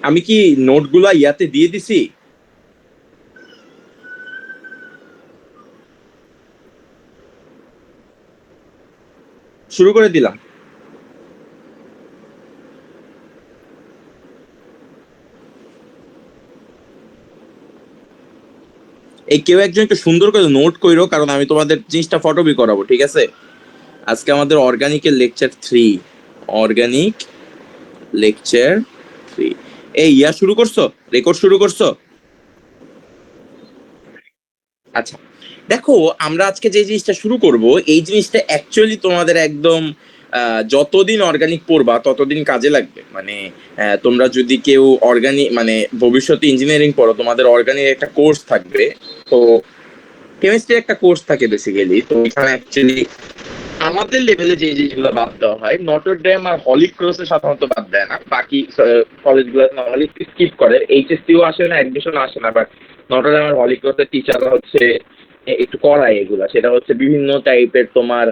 আমি কি নোটগুলা ইয়াতে দিয়ে দিছি? শুরু করে দিলাম। এই কেউ একজন একটু সুন্দর করে নোট কইরো, কারণ আমি তোমাদের জিনিসটা ফটোবি করাবো, ঠিক আছে? আজকে আমাদের অর্গানিকের লেকচার 3। Organic lecture 3। এই ইয়া শুরু করছো? রেকর্ড শুরু করছো? আচ্ছা, দেখো, আমরা আজকে যে জিনিসটা শুরু করব, এই জিনিসটা অ্যাকচুয়ালি তোমাদের একদম যতদিন অর্গানিক পড়বা ততদিন কাজে লাগবে। মানে তোমরা যদি কেউ অর্গানিক মানে ভবিষ্যতে ইঞ্জিনিয়ারিং পড়ো, তোমাদের অর্গানিক একটা কোর্স থাকবে। তো কেমিস্ট্রি একটা কোর্স থাকে বেসিক্যালি। তো এখানে অ্যাকচুয়ালি আমাদের লেভেলে যে জিনিসগুলো বাদ দেওয়া হয়, নটর ডেম আর হলি ক্রসে সাধারণত বাদ দেয় না, বাকি কলেজগুলো নর্মালি স্কিপ করে। এইচএসসিও আসে না, অ্যাডমিশন আসে না, বাট নটর ডেম আর হলি ক্রসের টিচাররা হচ্ছে একটু করায় এগুলা। সেটা হচ্ছে বিভিন্ন টাইপের তোমার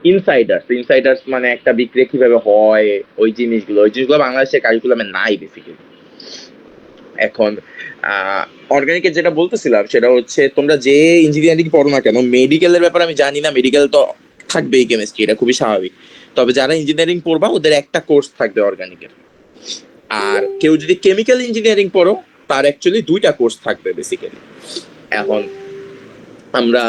ইনসাইডার্স। ইনসাইডার্স মানে একটা বিক্রিয়া কিভাবে হয়, ওই জিনিসগুলো বাংলাদেশের কারিকুলামে নাই বেসিক্যালি। এখন অর্গানিকের যেটা বলতেছিলাম সেটা হচ্ছে, তোমরা যে ইঞ্জিনিয়ারিং পড়ো না কেন, মেডিকেলের ব্যাপারে আমি জানি না, মেডিকেল তো থাকবেই কেমিস্ট্রি, এটা খুবই স্বাভাবিক। তবে যারা ইঞ্জিনিয়ারিং পড়বা ওদের একটা কোর্স থাকবে অর্গানিকের। আর কেউ যদি কেমিক্যাল ইঞ্জিনিয়ারিং পড়ো, তার অ্যাকচুয়ালি দুইটা কোর্স থাকবে বেসিক্যালি। এখন আমরা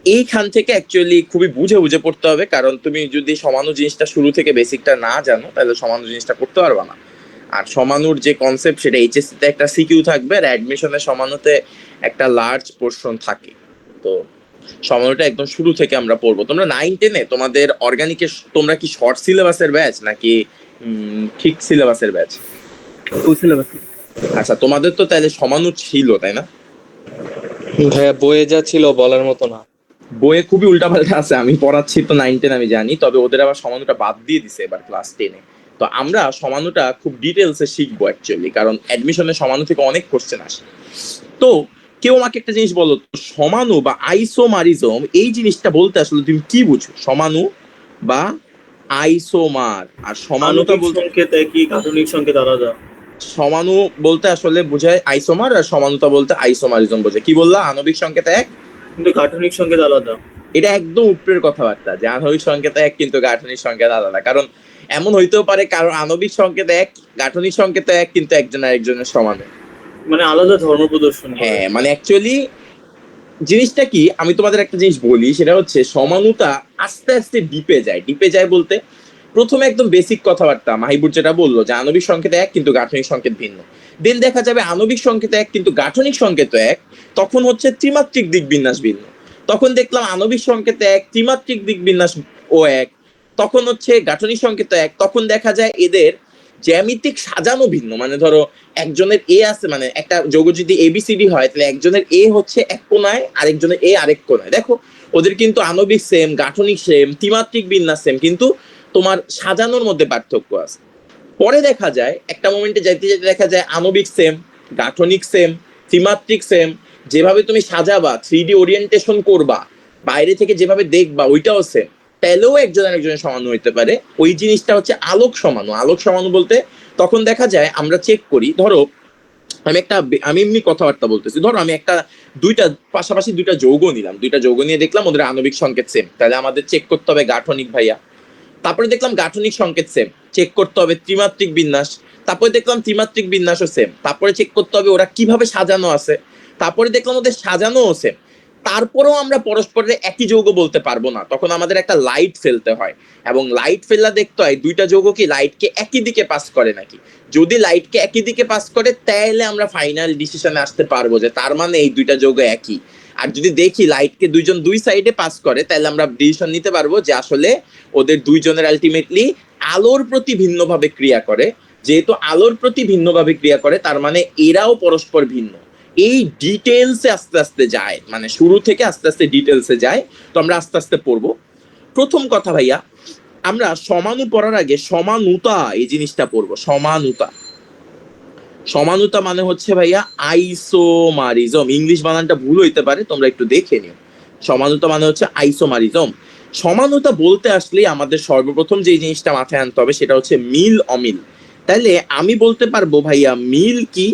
এইখান থেকে অ্যাকচুয়ালি খুবই বুঝে বুঝে পড়তে হবে, কারণ তুমি যদি সমানু জিনিসটা শুরু থেকে বেসিকটা না জানো, তাহলে সমানু জিনিসটা করতে পারবা না। আর সমানুর যে কনসেপ্ট, সেটা এইচএসসি তে একটা সিকিউ থাকবে, আর অ্যাডমিশনের সমানুতে একটা লার্জ পোর্শন থাকে। তো সমানুটা একদম শুরু থেকে আমরা পড়বো। তোমরা 9-10-এ তোমাদের অর্গানিকে তোমরা কি শর্ট সিলেবাসের ব্যাচ নাকি ঠিক সিলেবাসের ব্যাচ? Full syllabus. আচ্ছা, তোমাদের তো তাহলে সমানু ছিল, তাই না? ভাইয়া বইয়ে যা ছিল বলার মতো না। বইয়ে খুবই উল্টাপাল্টা আছে। আমি পড়াচ্ছি তো 9-10, আমি জানি, তবে ওদের আবার সমানুটা বাদ দিয়ে দিছে এবার ক্লাস 10-এ। তো আমরা সমানুটা খুব ডিটেলসে শিখবো অ্যাকচুয়ালি, কারণ অ্যাডমিশনের সমানু থেকে অনেক কোশ্চেন আসে। তো কেউ আমাকে একটা জিনিস বলো তো, সমানু বা আইসোমারিজম এই জিনিসটা বলতে আসলে তুমি কি বুঝো? সমানু বা আইসোমার আর সমানুতা আণবিক বলতে? সংকেত একই, গাঠনিক সংকেত আলাদা। সমানু বলতে আসলে বোঝায় আইসোমার, আর সমানুতা বলতে আইসোমারিজম বোঝায়। কি বললা? আণবিক সংকেত এক, কিন্তু গাঠনিক সংকেত আলাদা। এটা একদম উপরের কথাবার্তা যে আণবিক সংকেত এক কিন্তু গাঠনিক সংকেত আলাদা। কারণ এমন হইতেও পারে কারণ আণবিক সংকেত এক, গাঠনিক সংকেত এক, কিন্তু একজন আরেকজনের সমান। মানে আলাদা ধর্ম প্রদর্শন করে। হ্যাঁ, মানে অ্যাকচুয়ালি জিনিসটা কি, আমি তোমাদের একটা জিনিস বলি, সেটা হচ্ছে সমানুতা আস্তে আস্তে ডিপে যায়। ডিপে যায় বলতে, প্রথমে একদম বেসিক কথাবার্তা মাহিবুর যেটা বললো যে আণবিক সংকেত এক কিন্তু গাঠনিক সংকেত ভিন্ন। দেন দেখা যাবে আণবিক সংকেত এক কিন্তু গাঠনিক সংকেত এক, তখন হচ্ছে ত্রিমাত্রিক দিক বিন্যাস ভিন্ন। তখন দেখলাম আণবিক সংকেত এক, ত্রিমাত্রিক দিক বিন্যাস ও এক, তখন হচ্ছে গাঠনিক সংকেত এক, তখন দেখা যায় এদের জ্যামিতিক সাজানো ভিন্ন। মানে ধরো একজনের এ আছে, মানে একটা যৌগ যদি এবিসিডি হয়, তাহলে একজনের এ হচ্ছে এক কোণায়, আরেকজনের এ আরেক কোণায়। দেখো, ওদের কিন্তু আণবিক সেম, গাঠনিক সেম, ত্রিমাত্রিক বিন্যাস সেম, কিন্তু তোমার সাজানোর মধ্যে পার্থক্য আছে। পরে দেখা যায় একটা মোমেন্টে যাইতে যেতে দেখা যায় আণবিক সেম, গাঠনিক সেম, ত্রিমাত্রিক সেম, যেভাবে তুমি সাজাবা, 3D ওরিয়েন্টেশন করবা, বাইরে থেকে যেভাবে দেখবা ওইটাও সেম, তাহলেও একজন আরেকজনের সমান হইতে পারে। ওই জিনিসটা হচ্ছে আলোক সমানু। আলোক সমানু বলতে তখন দেখা যায় আমরা চেক করি, ধরো আমি এমনি কথাবার্তা বলতেছি, ধরো আমি একটা পাশাপাশি দুইটা যৌগ নিলাম, দুইটা যৌগ নিয়ে দেখলাম ওদের আণবিক সংকেত সেম, তাহলে আমাদের চেক করতে হবে গাঠনিক ভাইয়া। তারপরে দেখলাম গাঠনিক সংকেত সেম, চেক করতে হবে ত্রিমাত্রিক বিন্যাস। তারপরে দেখলাম ত্রিমাত্রিক বিন্যাসও সেম, তারপরে চেক করতে হবে ওরা কিভাবে সাজানো আছে। তারপরে দেখলাম ওদের সাজানোও সেম। তারপরেও আমরা পরস্পরের একই যৌগ বলতে পারবো না, তখন আমাদের একটা লাইট ফেলতে হয়, এবং লাইট ফেললা দেখতে হয় দুইটা যৌগ কি লাইটকে একই দিকে পাস করে নাকি। যদি লাইটকে একই দিকে পাস করে, তাহলে আমরা ফাইনাল ডিসিশনে আসতে পারবো যে তার মানে এই দুইটা যৌগ একই। আর যদি দেখি লাইটকে দুইজন দুই সাইডে পাস করে, তাহলে আমরা ডিসিশন নিতে পারবো যে আসলে ওদের দুইজনের আলটিমেটলি আলোর প্রতি ভিন্নভাবে ক্রিয়া করে। যেহেতু আলোর প্রতি ভিন্নভাবে ক্রিয়া করে, তার মানে এরাও পরস্পর ভিন্ন। এই ডিটেলসে আস্তে আস্তে যায়, মানে শুরু থেকে আস্তে আস্তে ডিটেলসে যায়। তো আমরা আস্তে আস্তে পড়বো। প্রথম কথা ভাইয়া, আমরা সমানু পড়ার আগে সমানুতা এই জিনিসটা পড়বো। সমানুতা, সমানুতা মানে হচ্ছে ভাইয়া আইসোমারিজম। ইংলিশ বানানটা ভুল হইতে পারে, তোমরা একটু দেখে নিও। সমানুতা মানে হচ্ছে আইসোমারিজম। সমানুতা বলতে আসলে আমাদের সর্বপ্রথম যে জিনিসটা মাথায় আনতে হবে সেটা হচ্ছে মিল অমিল। তাইলে আমি বলতে পারবো ভাইয়া মিল কি?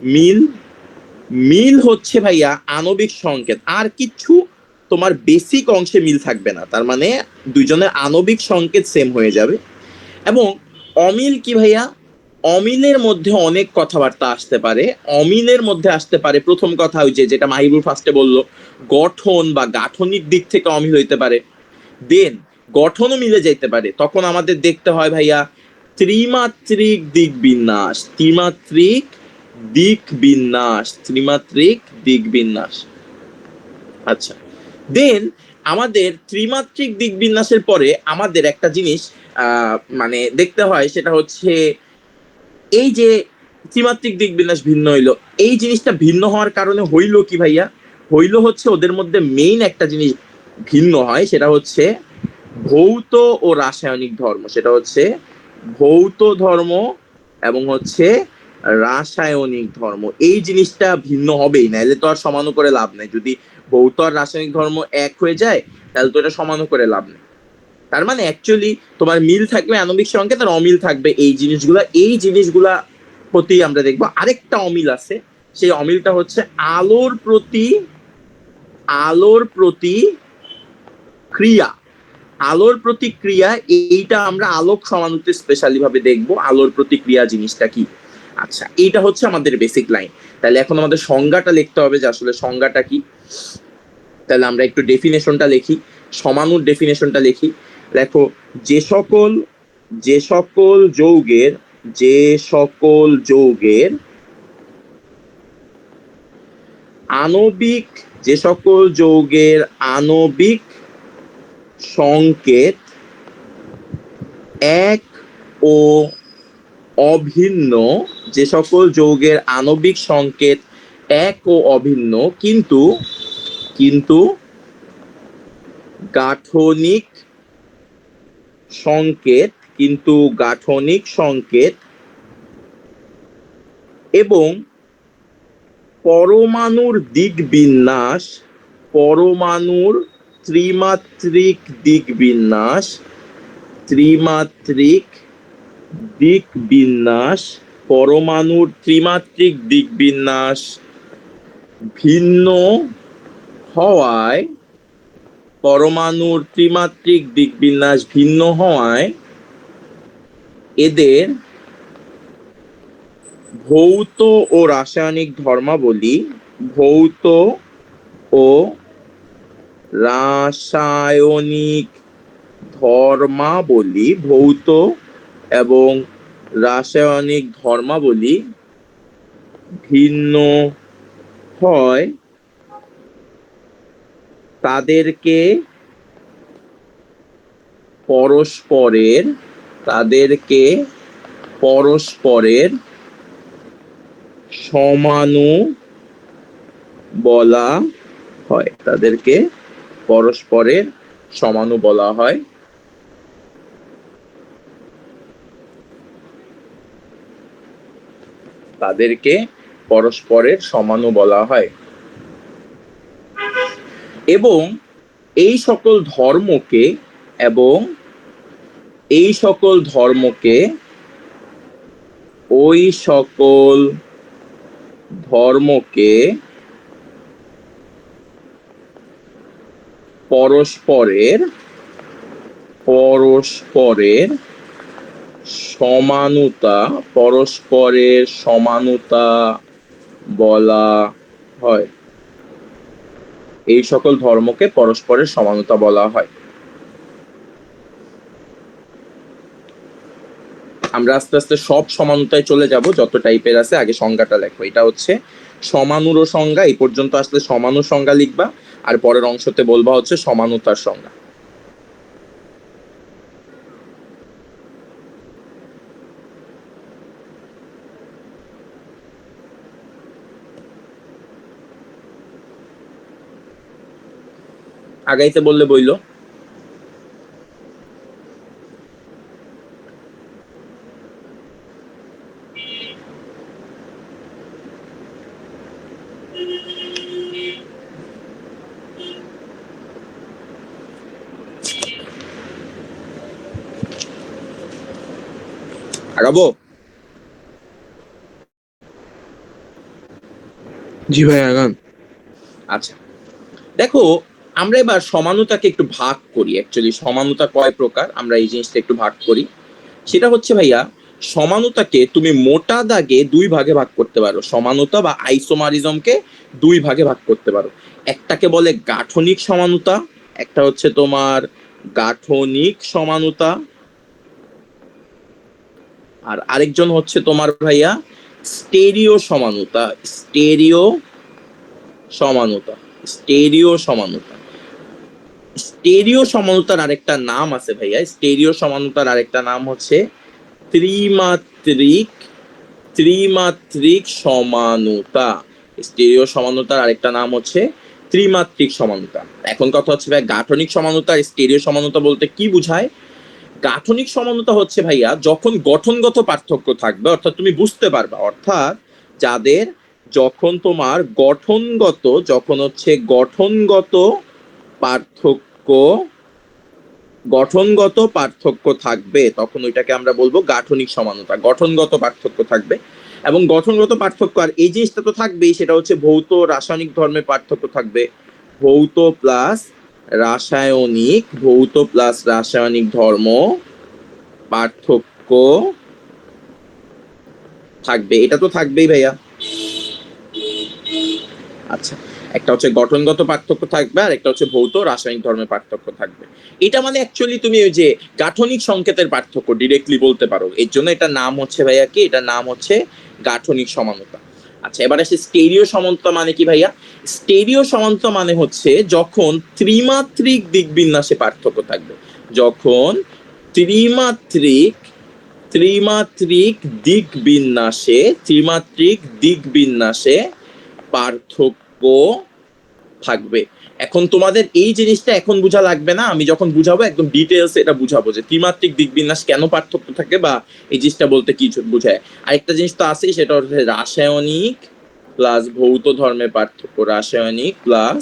মিল মিল হচ্ছে ভাইয়া আণবিক সংকেত, আর কিছু তোমার বেসিক অংশে মিল থাকবে না, তার মানে দুইজনের আণবিক সংকেত সেম হয়ে যাবে। এবং অমিল কি ভাইয়া? অমিলের মধ্যে অনেক কথাবার্তা আসতে পারে। অমিলের মধ্যে আসতে পারে প্রথম কথা ওই যে যেটা মাহিবুর ফার্স্টে বললো, গঠন বা গাঠনিক দিক থেকে অমিল হইতে পারে। দেন গঠনও মিলে যাইতে পারে, তখন আমাদের দেখতে হয় ভাইয়া ত্রিমাত্রিক দিক বিন্যাস, ত্রিমাত্রিক দিক বিন্যাস, ত্রিমাত্রিক দিক বিন্যাস। আচ্ছা, দেন আমাদের ত্রিমাত্রিক দিক বিন্যাসের পরে আমাদের একটা জিনিস মানে দেখতে হয়, সেটা হচ্ছে এই যে ত্রিমাত্রিক দিক বিন্যাস ভিন্ন হইলো, এই জিনিসটা ভিন্ন হওয়ার কারণে হইলো কি ভাইয়া? হইলো হচ্ছে ওদের মধ্যে মেইন একটা জিনিস ভিন্ন হয়, সেটা হচ্ছে ভৌত ও রাসায়নিক ধর্ম। সেটা হচ্ছে ভৌত ধর্ম এবং হচ্ছে রাসায়নিক ধর্ম। এই জিনিসটা ভিন্ন হবেই, নাহলে তো আর সমানু করে লাভ নাই। যদি ভৌত আর রাসায়নিক ধর্ম এক হয়ে যায় তাহলে তো এটা সমানু করে লাভ নেই। তার মানে অ্যাকচুয়ালি তোমার মিল থাকবে আণবিক সংকেত আর অমিল থাকবে এই জিনিসগুলা প্রতি আমরা দেখবো। আরেকটা অমিল আছে, সেই অমিলটা হচ্ছে আলোর প্রতি ক্রিয়া। আলোর প্রতিক্রিয়া, এইটা আমরা আলোক সমানুতে স্পেশালি ভাবে দেখবো আলোর প্রতিক্রিয়া জিনিসটা কি। আচ্ছা, এইটা হচ্ছে আমাদের বেসিক লাইন। তাহলে এখন আমাদের সংজ্ঞাটা লিখতে হবে যে আসলে সংজ্ঞাটা কি। তাহলে আমরা একটু ডেফিনেশনটা লিখি, সমানুর ডেফিনেশনটা লিখি। দেখো, যে সকল যে সকল যৌগের যে সকল যৌগের আণবিক যে সকল যৌগের আণবিক সংকেত এক ও অভিন্ন, যে সকল যৌগের আণবিক সংকেত এক ও অভিন্ন কিন্তু কিন্তু গাঠনিক সংকেত এবং পরমাণুর দিক বিন্যাস, পরমাণুর ত্রিমাত্রিক দিক বিন্যাস, ত্রিমাত্রিক দিক বিন্যাস, পরমাণুর ত্রিমাত্রিক দিক বিন্যাস ভিন্ন হওয়ায়, পরমাণুর ত্রিমাত্রিক দিক বিন্যাস ভিন্ন হওয়ায় এদের ভৌত ও রাসায়নিক ধর্মাবলী, ভৌত ও রাসায়নিক ধর্মাবলী, ভৌত এবং রাসায়নিক ধর্মাবলী ভিন্ন হয়। তাদেরকে পরস্পরের সমাণু বলা হয়, তাদেরকে পরস্পরের সমাণু বলা হয়। তাদেরকে পরস্পরের সমাণু বলা হয়। এবং এই সকল ধর্মকে এবং এই সকল ধর্মকে ওই সকল ধর্মকে পরস্পরের সমানুতা বলা হয়। এই সকল ধর্মকে পরস্পরের সমানুতা বলা হয়। আমরা আস্তে আস্তে সব সমানুতায় চলে যাব, যত টাইপের আছে। আগে সংজ্ঞাটা লেখো, এটা হচ্ছে সমানুরও সংজ্ঞা। এই পর্যন্ত আসলে সমানুর সংজ্ঞা লিখবা, আর পরের অংশতে বলবা হচ্ছে সমানুতার সংজ্ঞা। আগাইতে বললে বইলো। আগাবো। জি ভাই আগান। আচ্ছা দেখো, আমরা এবার সমানুতাকে একটু ভাগ করি। অ্যাকচুয়ালি সমানুতা কয় প্রকার আমরা এই জিনিসটা একটু ভাগ করি। সেটা হচ্ছে ভাইয়া, সমানুতাকে তুমি মোটা দাগে দুই ভাগে ভাগ করতে পারো। সমানুতা বা আইসোমারিজমকে দুই ভাগে ভাগ করতে পারো। একটাকে বলে গাঠনিক সমানুতা, একটা হচ্ছে তোমার গাঠনিক সমানুতা, আর আরেকজন হচ্ছে তোমার ভাইয়া স্টেরিও সমানুতা। স্টেরিও সমানুতা, স্টেরিও সমানুতা। স্টেরিও সমানুতার আরেকটা নাম আছে ভাইয়া। স্টেরিও সমানুতার আরেকটা নাম হচ্ছে ত্রিমাত্রিক ত্রিমাত্রিক সমানুতা। স্টেরিও সমানুতার আরেকটা নাম হচ্ছে ত্রিমাত্রিক সমানুতা। এখন কথা হচ্ছে ভাই, গাঠনিক সমানুতা আর স্টেরিও সমানুতা বলতে কি বোঝায়? গাঠনিক সমানুতা হচ্ছে ভাইয়া যখন গঠনগত পার্থক্য থাকবে, অর্থাৎ তুমি বুঝতে পারবা, অর্থাৎ যাদের যখন তোমার গঠনগত পার্থক্য গঠনগত পার্থক্য থাকবে, তখন ওইটাকে আমরা বলবো গাঠনিক সমানুতা। গঠনগত পার্থক্য থাকবে, এবং গঠনগত পার্থক্য আর এই জিনিসটা তো থাকবেই, সেটা হচ্ছে ভৌত রাসায়নিক ধর্মের পার্থক্য থাকবে। ভৌত প্লাস রাসায়নিক ধর্ম পার্থক্য থাকবে, এটা তো থাকবেই ভাইয়া। আচ্ছা, একটা হচ্ছে গঠনগত পার্থক্য থাকবে, আর একটা হচ্ছে ভৌত রাসায়নিক ধর্মের পার্থক্য থাকবে। এটা মানে অ্যাকচুয়ালি তুমি ওই যে গাঠনিক সংকেতের পার্থক্য ডিরেক্টলি বলতে পারো। এর জন্য এটার নাম হচ্ছে ভাইয়া কি, এটার নাম হচ্ছে গাঠনিক সমানুতা। আচ্ছা, এবার আসে স্টেরিও সমানুতা মানে কি ভাইয়া? স্টেরিও সমানুতা মানে হচ্ছে যখন ত্রিমাত্রিক দিকবিন্যাসে পার্থক্য থাকবে। যখন ত্রিমাত্রিক ত্রিমাত্রিক দিকবিন্যাসে পার্থক্য থাকবে। এখন তোমাদের এই জিনিসটা এখন বোঝা লাগবে না, আমি যখন বুঝাবো একদম ডিটেলস এটা বুঝাবো যে ত্রিমাত্রিক দিকবিন্যাস কেন পার্থক্য থাকে বা এই জিনিসটা বলতে কি বোঝায়। আরেকটা জিনিস তো আছেই, সেটা হচ্ছে রাসায়নিক প্লাস ভৌত ধর্মের পার্থক্য। রাসায়নিক প্লাস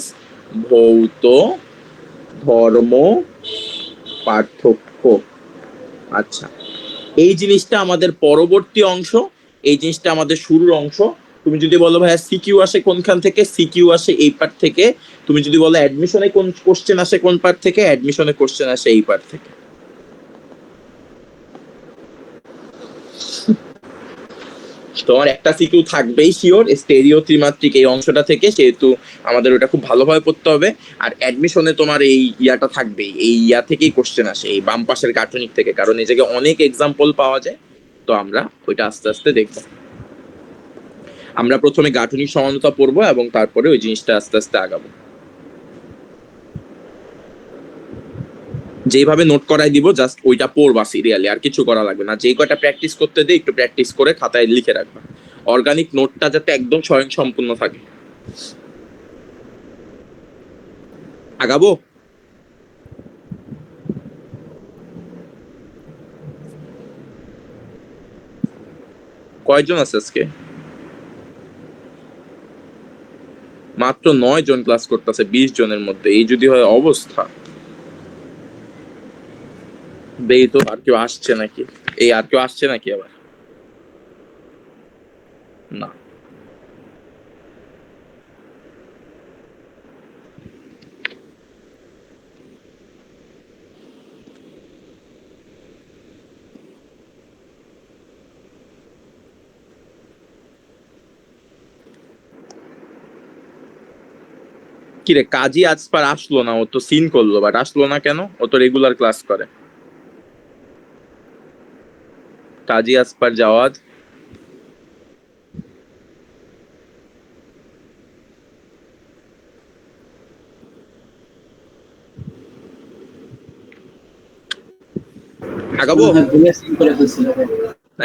ভৌত ধর্ম পার্থক্য। আচ্ছা, এই জিনিসটা আমাদের পরবর্তী অংশ, এই জিনিসটা আমাদের শুরুর অংশ। তুমি যদি বলো ভাইয়া সিকিউ আসে কোনখান থেকে, সিকিউ আসে এই পার্ট থেকে। তুমি যদি বলো অ্যাডমিশনে কোন কোশ্চেন আসে কোন পার্ট থেকে, অ্যাডমিশনে কোশ্চেন আসে এই পার্ট থেকে। তোমার একটা সিকিউ থাকবেই শিওর স্টেরিও ত্রিমাত্রিক এই অংশটা থেকে, সেহেতু আমাদের ওটা খুব ভালোভাবে পড়তে হবে। আর অ্যাডমিশনে তোমার এই ইয়াটা থাকবেই, এই ইয়া থেকেই কোশ্চেন আসে, এই বাম পাশের গাঠনিক থেকে, কারণ এই জায়গায় অনেক এক্সাম্পল পাওয়া যায়। তো আমরা ওইটা আস্তে আস্তে দেখবো। আমরা প্রথমে গাঠনিক সমানুতা পড়বো এবং তারপরে ওই জিনিসটা আস্তে আস্তে আগাবো। যেভাবে নোট করাই দিব জাস্ট ওইটা পড়বা সিরিয়ালি, আর কিছু করা লাগবে না। যে কয়টা প্র্যাকটিস করতে দিই একটু প্র্যাকটিস করে খাতায় লিখে রাখবা। অর্গানিক নোটটা যাতে একদম স্বয়ং সম্পূর্ণ থাকে। আগাবো। কয়জন আছে আজকে? মাত্র 9 জন ক্লাস করতেছে 20 জনের মধ্যে। এই যদি হয় অবস্থা, বেই তো আর কেউ আসছে নাকি? আর কেউ আসছে নাকি আবার? না। কিরে, কাজী আজপার আসলো না? ও তো সিন করলো বাট আসলো না কেন? ও তো রেগুলার ক্লাস করে। কাজী আসপার জাওয়াদ, আগাবো।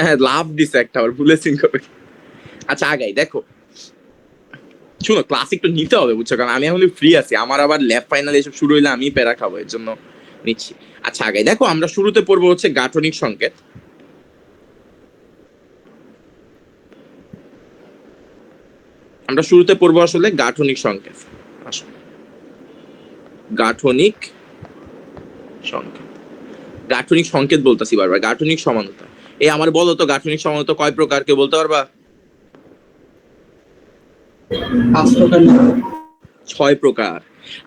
হ্যাঁ, লাভ দিছে একটা, আবার ভুলে সিন করবে। আচ্ছা আগাই। দেখো শুনো, ক্লাস একটু নিতে হবে বুঝছো, কারণ আমি এখন ফ্রি আছি। আমার আবার ল্যাব ফাইনাল এসব শুরু হইলে আমি প্যারা খাবো, এর জন্য নিচ্ছি। আচ্ছা আগাই। দেখো আমরা শুরুতে পড়বো হচ্ছে গাঠনিক সংকেত। আমরা শুরুতে পড়বো আসলে গাঠনিক সংকেত। আসলে গাঠনিক সংকেত, গাঠনিক সংকেত বলতেছি বারবার। গাঠনিক সমানুতা, এই আমার বলো তো গাঠনিক সমানুতা কয় প্রকার, কেউ বলতে পারবা? 5 প্রকার না 6 প্রকার।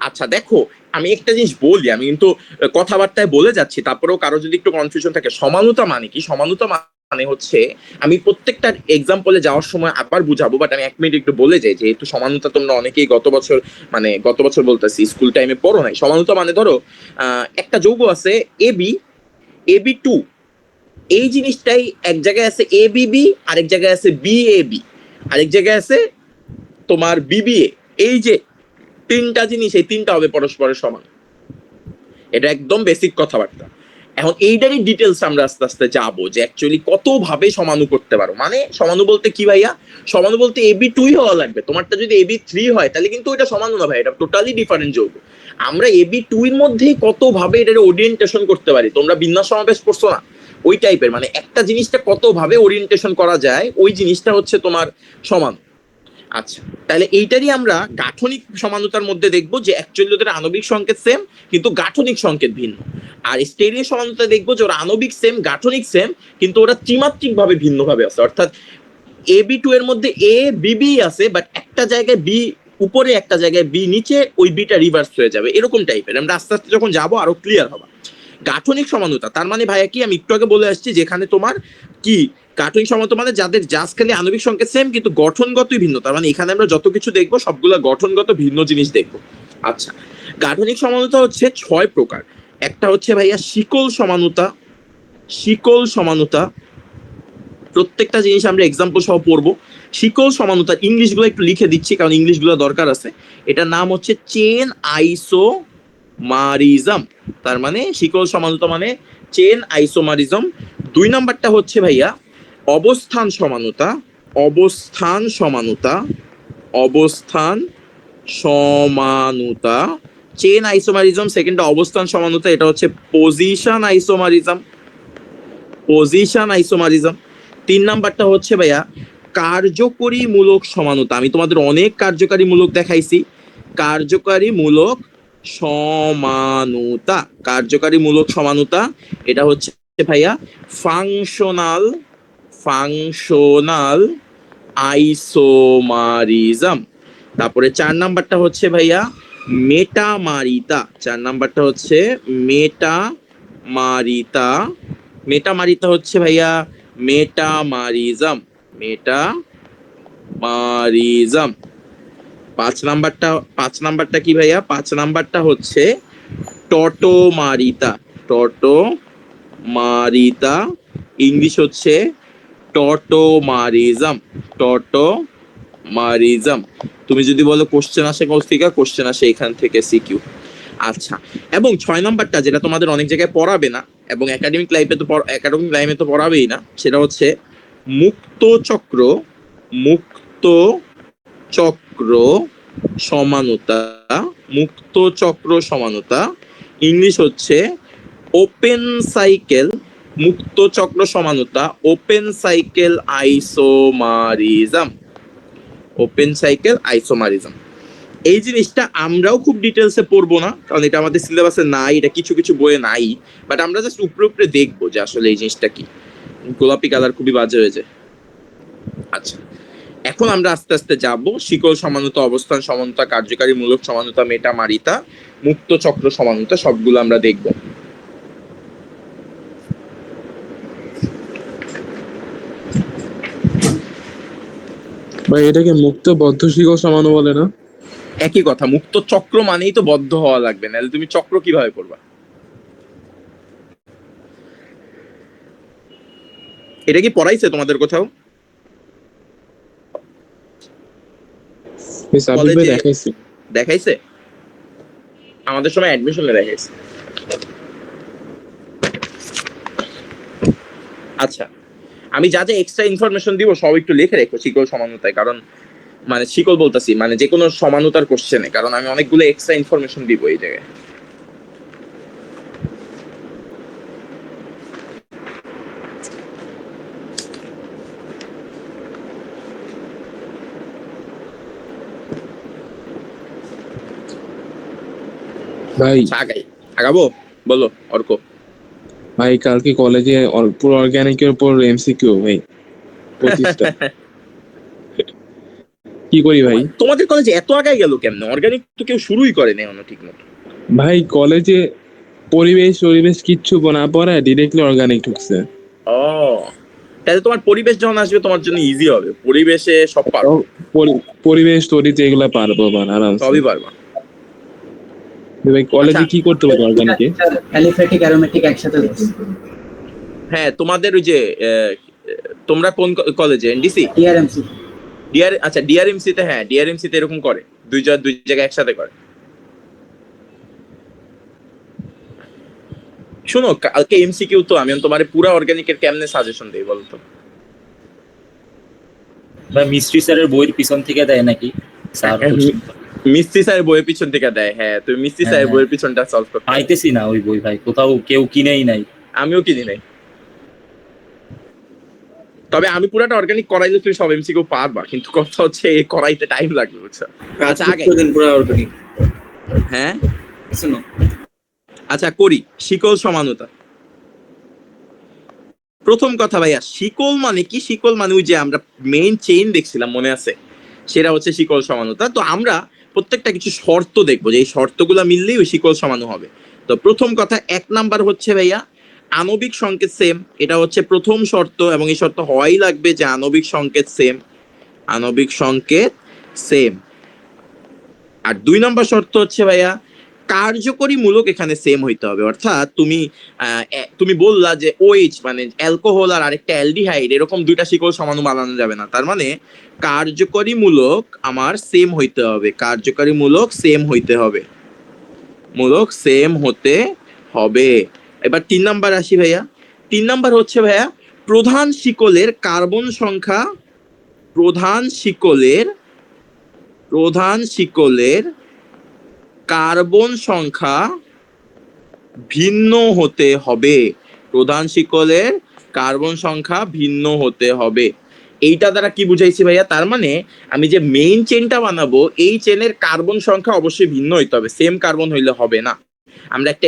আচ্ছা দেখো, আমি একটা জিনিস বলি, আমি কিন্তু কথাবার্তায় বলে যাচ্ছি, তারপরেও কারো যদি একটু কনফিউশন থাকে, সমানুতা মানে কি? সমানুতা মানে হচ্ছে, আমি প্রত্যেকটা এক্সাম্পলে যাওয়ার সময় আবার বুঝাবো, বাট আমি 1 মিনিট একটু বলে যাই, যেহেতু সমানুতা তোমরা অনেকেই গত বছর বলতেছি স্কুল টাইমে পড়ো নাই। সমানুতা মানে ধরো একটা যৌগ আছে এবি, এবি টু, এই জিনিসটাই এক জায়গায় আছে এবিবি, আরেক জায়গায় আছে বিএবি, আরেক জায়গায় আছে তোমার বিবিএ। এই যে তিনটা জিনিস, এই তিনটা হবে পরস্পরের সমান। এটা একদম বেসিক কথাবার্তা। এখন এইটারই ডিটেলস আমরা আস্তে আস্তে যাবো, যে অ্যাকচুয়ালি কত ভাবে সমানু করতে পারো। মানে সমানু বলতে কি ভাইয়া? সমানু বলতে এবি 2 হওয়া লাগবে। তোমারটা যদি এবি 3 হয় তাহলে কিন্তু এটা সমানু না ভাই, এটা টোটালি ডিফারেন্ট যৌগ। আমরা এবি 2 এর মধ্যেই কত ভাবে এটার ওরিয়েন্টেশন করতে পারি। তোমরা বিন্যাস সমাবেশ পড়ছো না? ওই টাইপের, মানে একটা জিনিসটা কত ভাবে ওরিয়েন্টেশন করা যায়, ওই জিনিসটা হচ্ছে তোমার সমানু। আচ্ছা, তাহলে এইটারই আমরা গাঠনিক সমানতার মধ্যে দেখবো, যে অ্যাকচুয়ালি ওদের আণবিক সংকেত সেম কিন্তু গাঠনিক সংকেত ভিন্ন। আর স্টেরিও সমানতা দেখবো যে ওরা আণবিক সেম, গাঠনিক সেম, কিন্তু ওরা ত্রিমাত্রিক ভাবে ভিন্ন ভাবে আছে। অর্থাৎ এবি 2 এর মধ্যে এ বিবি আছে, বাট একটা জায়গায় বি উপরে, একটা জায়গায় বি নিচে, ওই বিটা রিভার্স হয়ে যাবে, এরকম টাইপের। আমরা আস্তে আস্তে যখন যাবো আরো ক্লিয়ার হবে। গাঠনিক সমানতা তার মানে ভাইয়া কি? আমি একটু আগে বলে আসছি, যেখানে তোমার কি গাঠনিক সমানতা মানে যাদের জাস্ট খালি আণবিক সংকেত সেম কিন্তু গঠনগতই ভিন্ন। তার মানে এখানে আমরা যত কিছু দেখবো সবগুলা গঠনগত ভিন্ন জিনিস দেখবো। আচ্ছা, গাঠনিক সমানতা হচ্ছে 6 প্রকার। একটা হচ্ছে ভাইয়া শিকল সমানতা। শিকল সমানতা, প্রত্যেকটা জিনিস আমরা এক্সাম্পল সহ পড়বো। শিকল সমানতার ইংলিশগুলো একটু লিখে দিচ্ছি, কারণ ইংলিশগুলো দরকার আছে। এটার নাম হচ্ছে চেন আইসোমারিজম। তার মানে শিকল সমানতা মানে চেন আইসোমারিজম। 2 নাম্বারটা হচ্ছে ভাইয়া অবস্থান সমানতা। অবস্থান সমানতা, অবস্থান সমানতা, চেন আইসোমারিজম। সেকেন্ডটা অবস্থান সমানতা, এটা হচ্ছে পজিশন আইসোমারিজম। Position isomerism. 3 নাম্বারটা হচ্ছে ভাইয়া কার্যকরী মূলক সমানতা। আমি তোমাদের অনেক কার্যকারী মূলক দেখাইছি। কার্যকারী মূলক সমানুতা, কার্যকারী মূলক সমানুতা, এটা হচ্ছে ভাইয়া ফাংশনাল, ফাংশনাল আইসোমারিজম। তারপরে 4 নাম্বারটা হচ্ছে ভাইয়া মেটামারিতা। 4 নাম্বারটা হচ্ছে মেটামারিতা। মেটামারিতা হচ্ছে ভাইয়া মেটামারিজম, মেটামারিজম। 5 নাম্বারটা কি ভাইয়া? 5 নাম্বারটা হচ্ছে টটোমারিতা। টটোমারিতা, ইংলিশ হচ্ছে টটোমারিজম। টটোমারিজম। তুমি যদি বলো কোশ্চেন আসে কোথেকে, কোশ্চেন আসে এখান থেকে, সিকিউ। আচ্ছা, এবং 6 নাম্বারটা যেটা তোমাদের অনেক জায়গায় পড়াবে না, এবং একাডেমিক লাইফে তো পড়াবেই না, সেটা হচ্ছে মুক্ত চক্র। মুক্ত চক্র সমানুতা। মুক্ত চক্র সমানুতা, ইংলিশ হচ্ছে ওপেন সাইকেল। মুক্ত চক্র সমানুতা open cycle isomerism. Open cycle isomerism. এই জিনিসটা আমরাও খুব ডিটেলসে পড়বো না, কারণ এটা আমাদের সিলেবাসে নাই, এটা কিছু কিছু বইয়ে নাই। বাট আমরা জাস্ট উপরে উপরে দেখবো যে আসলে এই জিনিসটা কি। গোলাপি কালার খুবই বাজে হয়েছে। আচ্ছা, এখন আমরা আস্তে আস্তে যাব শিকল সমানুতা, অবস্থান সমানুতা, কার্যকারী মূলক সমানুতা, মেটামারিতা, মুক্ত চক্র সমানুতা, সবগুলো আমরা দেখবো। ভাই এটাকে মুক্ত বদ্ধ শিকল সমানু বলে না? একই কথা, মুক্ত চক্র মানেই তো বদ্ধ হওয়া লাগবে, নাহলে তুমি চক্র কিভাবে করবা? এটা কি পড়াইছে তোমাদের কোথাও? সাবির ভাই দেখাইছি। দেখাইছে? আমাদের সময় অ্যাডমিশনে দেখাইছে। আচ্ছা, আমি যা যা এক্সট্রা ইনফরমেশন দিব সব একটু লিখে রেখো শিকল সমানুতায়, কারণ মানে শিকল বলতাছি মানে যে কোনো সমানুতার কোশ্চেনে, কারণ আমি অনেকগুলো এক্সট্রা ইনফরমেশন দিব এই জায়গায়। ভাই আগাবো, বলো অর্ক। ভাই কালকে কলেজে পুরো অর্গানিকের উপর এমসিকিউ ভাই 25টা। কি করি ভাই? তোমাদের কলেজে এত আগায় গেল কেমনে? অর্গানিক তো কেউ শুরুই করে নাই অন্য ঠিক মতো। ভাই কলেজে পরিবেশ কিচ্ছু না পড়ায় ডিরেক্টলি অর্গানিক ঢুকছে। ও, তাহলে তোমার পরিবেশ যখন আসবে তোমার জন্য ইজি হবে, পরিবেশে সব তো পারো, পরিবেশ তরিতে এগুলা পারবো মানে আরামসে। সবই পারবা। ভাই আচ্ছা, কলেজে কি করতে পারবো অর্গানিকে? অ্যালিফ্যাটিক অ্যারোমেটিক একসাথে দিচ্ছি। হ্যাঁ তোমাদের ওই যে তোমরা কোন কলেজে? এনডিসি? টিআরএমসি। আচ্ছা ডিআরএমসি তে, হ্যাঁ ডিআরএমসি তে এরকম করে, দুই জায়গায় একসাথে করে। শোনো কালকে এমসিকিউ তো, আমি তোমার পুরো অর্গানিকের কেমনে সাজেশন দেই বলতো? বা মিস্ট্রি স্যারের বইয়ের পিছন থেকে দেয় নাকি স্যার? মিস্ত্রি স্যারের বইয়ের পিছন থেকে দেয়, হ্যাঁ তুমি মিস্ত্রি স্যারের বইয়ের পিছনটা সলভ করতে। পাইতেছি না ওই বই ভাই, কোথাও কেউ কিনেই নাই। আমিও কিনি নাই, তবে আমি পুরাটা অর্গানিক করাইলে তুমি সব এমসিকিউ পারবা, কিন্তু কথা হচ্ছে এই করাইতে টাইম লাগবে, বুঝছো? আচ্ছা আগে দিন পুরো অর্গানিক। হ্যাঁ শোনো, আচ্ছা করি। শিকল সমানতা, প্রথম কথা ভাইয়া, শিকল মানে কি? শিকল মানে ওই যে আমরা মেইন চেইন দেখছিলাম, মনে আছে? সেটা হচ্ছে শিকল সমানতা। তো আমরা প্রত্যেকটা কিছু শর্ত দেখবো, যে এই শর্তগুলো মিললেই ওই শিকল সমানু হবে। তো প্রথম কথা 1 নাম্বার হচ্ছে ভাইয়া আণবিক সংকেত সেম, এটা হচ্ছে প্রথম শর্ত, এবং এই শর্ত হওয়াই লাগবে যে আণবিক সংকেত সেম, আণবিক সংকেত সেম। আর 2 নম্বর শর্ত হচ্ছে ভাইয়া কার্যকরী মূলক এখানে সেম হইতে হবে, অর্থাৎ তুমি বললা যে OH মানে অ্যালকোহল আর আরেকটা অ্যালডিহাইড, এরকম দুইটা শিকল সমাণু বানানো যাবে না, তার মানে কার্যকরী মূলক আমার সেম হইতে হবে, কার্যকরী মূলক সেম হইতে হবে, মূলক সেম হতে হবে। এবার 3 নাম্বার আসি ভাইয়া। 3 নাম্বার হচ্ছে ভাইয়া প্রধান শিকলের কার্বন সংখ্যা, প্রধান শিকলের কার্বন সংখ্যা ভিন্ন হতে হবে, প্রধান শিকলের কার্বন সংখ্যা ভিন্ন হতে হবে। এইটা দ্বারা কি বুঝাইছি ভাইয়া? তার মানে আমি যে মেইন চেনটা বানাবো, এই চেনের কার্বন সংখ্যা অবশ্যই ভিন্ন হইতে হবে, সেম কার্বন হইলে হবে না। আমরা একটা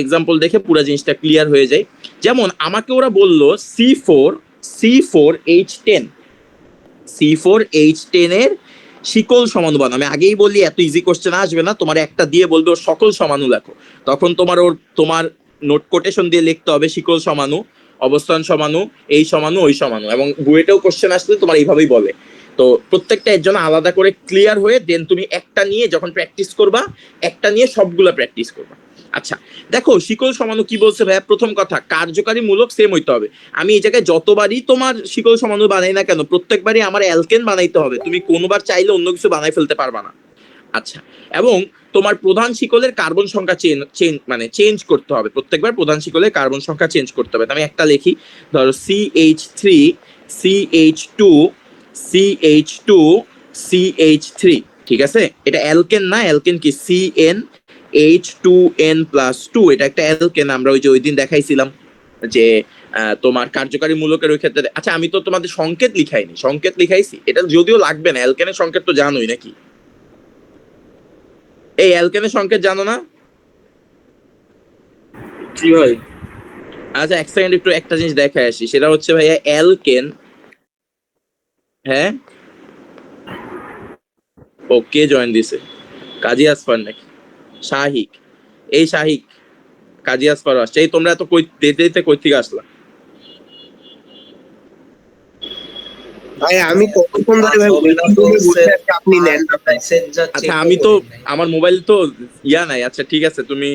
এক্সাম্পল দেখে পুরো জিনিসটা ক্লিয়ার হয়ে যায়। যেমন আমাকে ওরা বললো C4H10 এর শিকল সমানুবান। আমি আগেই বলি এত ইজি কোশ্চেন আসবে না, তোমার একটা দিয়ে বলবে ওর সকল সমানু লেখো, তখন তোমার নোট কোটেশন দিয়ে লিখতে হবে শিকল সমানু, অবস্থান সমানু, এই সমানু, ওই সমানু, এবং বুয়েটেও কোশ্চেন আসলে তোমার এইভাবেই বলে। তো প্রত্যেকটা এর জন্য আলাদা করে ক্লিয়ার হয়ে দেন তুমি একটা নিয়ে যখন প্র্যাকটিস করবা, একটা নিয়ে সবগুলা প্র্যাকটিস করবা। আচ্ছা দেখো শিকল সমানু কি বলছে ভাইয়া? প্রথম কথা কার্যকারী মূলক সেম হইতে হবে। আমি এই জায়গায় যতবারই তোমার শিকল সমানু বানাই না কেন, প্রত্যেকবারই আমার অ্যালকেন বানাইতে হবে, তুমি কোনোবার চাইলে অন্য কিছু বানাই ফেলতে পারবা না। আচ্ছা, এবং তোমার প্রধান শিকলের কার্বন সংখ্যা চেঞ্জ করতে হবে, প্রত্যেকবার প্রধান শিকলের কার্বন সংখ্যা চেঞ্জ করতে হবে। আমি একটা লিখি, ধরো CH3 CH2 CH2 CH3, ঠিক আছে? এটা অ্যালকেন না, অ্যালকেন কি CnH2n+2, এটা একটা অ্যালকেন। আমরা ওই দিন দেখাইছিলাম যে তোমার কার্যকারী মূলকের ওই ক্ষেত্রে। আচ্ছা আমি তো তোমাদের সংকেত লিখাইছি, এটা যদিও লাগবে না, অ্যালকেনের সংকেত তো জানোই নাকি? এই অ্যালকেনের সংকেত জানো না? জি ভাই। আচ্ছা এক সেকেন্ড একটু একটা জিনিস দেখায় আসি, সেটা হচ্ছে ভাইয়া অ্যালকেন, হ্যাঁ ওকে জয়েন দিছে কাজী আসফার নাকি শাহিক? এই শাহিক, কাজী আসফার আসছে। এই তোমরা এত কই কই থেকে আসলা? ভাই আমি কতক্ষণ ধরে ভাই বসে আছি, আপনি নেন না। আচ্ছা আমি তো আমার মোবাইল তো নাই। আচ্ছা ঠিক আছে, তুমি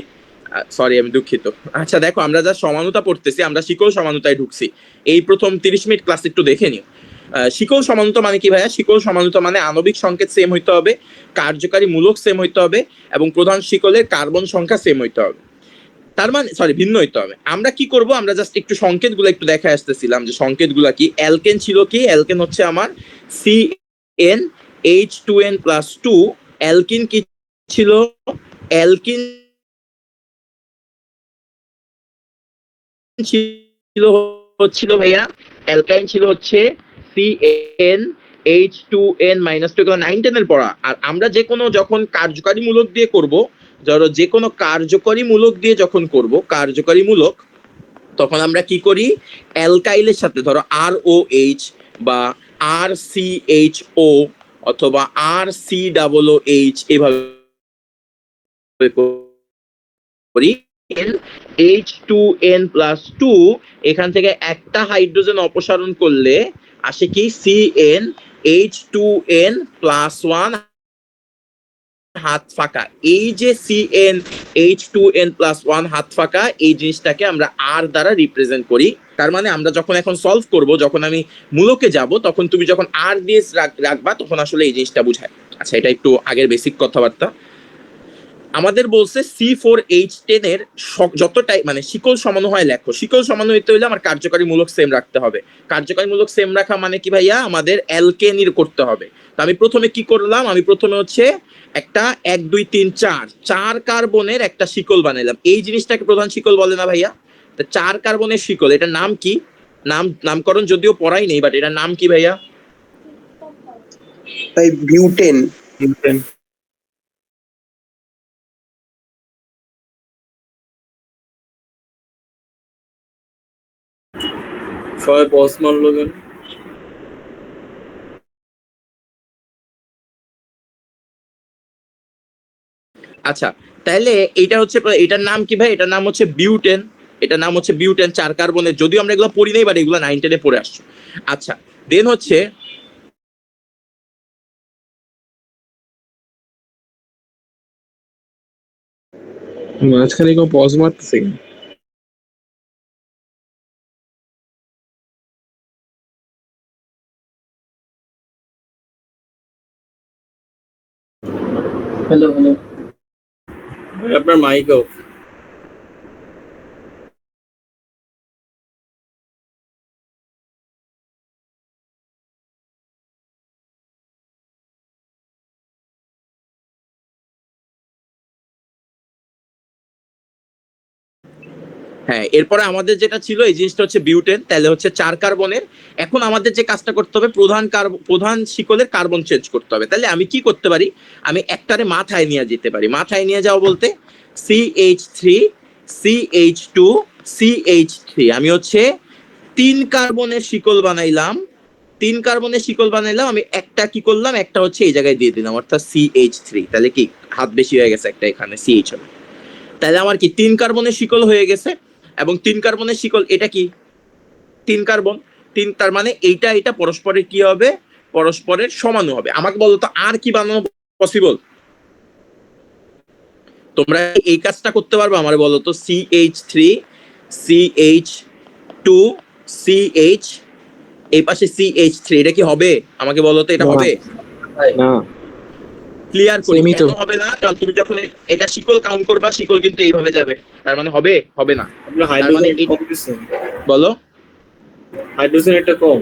সরি আমি দুঃখিত। আচ্ছা দেখো আমরা যা সমানুতা পড়তেছি, আমরা শিকল সমানুতায় ঢুকছি। এই প্রথম 30 মিনিট ক্লাস একটু দেখে নিও। শিকল সমানুতা মানে কি ভাইয়া? শিকল সমানুতা মানে আণবিক সংকেত সেম হইতে হবে, কার্যকারী মূলক সেম হইতে হবে, এবং প্রধান শিকলের কার্বন সংখ্যা সেম হইতে হবে, তার মানে ভিন্ন হইতে হবে। আমরা কি করব, আমরা জাস্ট একটু সংকেতগুলো একটু দেখা আসতেছিলাম যে সংকেতগুলো কি। অ্যালকেন ছিল কি? অ্যালকেন হচ্ছে আমার CnH2n+2। অ্যালকিন কি ছিল? অ্যালকিন ছিল ভাইয়া, অ্যালকাইন ছিল হচ্ছে CnH2n-2, এগুলো 9-10 এর পড়া। আর আমরা যখন কার্যকারী মূলক দিয়ে করব, ধরো যে কোনো কার্যকরী মূলক দিয়ে যখন করব কার্যকরী মূলক, তখন আমরা কি করি? অ্যালকাইলের সাথে ধরো ROH বা আর সি এইচ ও অথবা আর সি ডাবল ও এইচ এভাবে করি, H2n+2 এখান থেকে একটা হাইড্রোজেন অপসারণ করলে আসে কি CnH2n+1 হাত ফাঁকা। এই যে CnH2n+1 হাত ফাঁকা, এই জিনিসটাকে আমরা আর দ্বারা রিপ্রেজেন্ট করি। তার মানে আমরা যখন এখন সলভ করব, যখন আমি মূলকে যাব, তখন তুমি যখন আর দিয়ে রাখবা তখন আসলে এই জিনিসটা বুঝায়। আচ্ছা, এটা একটু আগের বেসিক কথাবার্তা। আমাদের বলছে C4H10 এর যতটাই মানে শিকল সমান হয় লেখো। শিকল সমান হইতে হইলে আমার কার্যকারী মূলক সেম রাখতে হবে। কার্যকারী মূলক সেম রাখা মানে কি ভাইয়া? আমাদের অ্যালকেনির করতে হবে। তো আমি প্রথমে কি করলাম? আমি প্রথমে হচ্ছে একটা 1 2 3 4 কার্বনের একটা শিকল বানাইলাম। এই জিনিসটাকে প্রধান শিকল বলে না ভাইয়া? তো 4 কার্বনের শিকল, এটার নাম কি? নামকরণ যদিও পড়াই নেই, বাট এটার নাম কি ভাইয়া? ভাই বিউটেন। সবাই পজ মারলো কেন? আচ্ছা, তাহলে এটা হচ্ছে, এটার নাম কি ভাই? এটার নাম হচ্ছে বিউটেন। এটার নাম হচ্ছে বিউটেন 4 কার্বনের। যদিও আমরা এগুলো পড়ি নাই, বাট এগুলো 9 10 এ পড়ে আসছো। আচ্ছা, দেন হচ্ছে মাঝখানে কেউ পজ মারতেছে কেন? Hello hello. ভাই আপনার মাইক অফ। হ্যাঁ, এরপরে আমাদের যেটা ছিল এই জিনিসটা হচ্ছে বিউটেন, তাহলে হচ্ছে 4 কার্বনের। এখন আমাদের যে কাজটা করতে হবে, প্রধান শিকলের কার্বন চেঞ্জ করতে হবে। তাহলে আমি কি করতে পারি? আমি একটারে মাথায় নিয়ে যেতে পারি। মাথায় নিয়ে যাও বলতে CH3 CH2 CH3, আমি হচ্ছে 3 কার্বনের শিকল বানাইলাম। 3 কার্বনের শিকল বানাইলাম, আমি একটা কি করলাম, একটা হচ্ছে এই জায়গায় দিয়ে দিলাম, অর্থাৎ CH3। তাহলে কি হাত বেশি হয়ে গেছে একটা, এখানে CH হবে। তাহলে আমার কি 3 কার্বনের শিকল হয়ে গেছে। এবং 3 কার্বনের শিকল, এটা কি 3 কার্বন 3, তার মানে এইটা এটা পরস্পরের কি হবে? পরস্পরের সমান হবে। আমাকে বলো তো আর কি বানানো পসিবল? তোমরা এই কাজটা করতে পারবে? আমার বলো তো CH3 CH2 CH, এই পাশে CH3, এটা কি হবে? আমাকে বলো তো, এটা না। হবে? না, ক্লিয়ার করি সেমই তো। কেন হবে না? কারণ তুমি যখন এটা শিকল কাউন্ট করবা, শিকল কিন্তু এইভাবে যাবে। তার মানে হবে? হবে না। আপনার তার মানে হাইড্রোজেন কম দিচ্ছেন। বলো। হাইড্রোজেন একটা কম।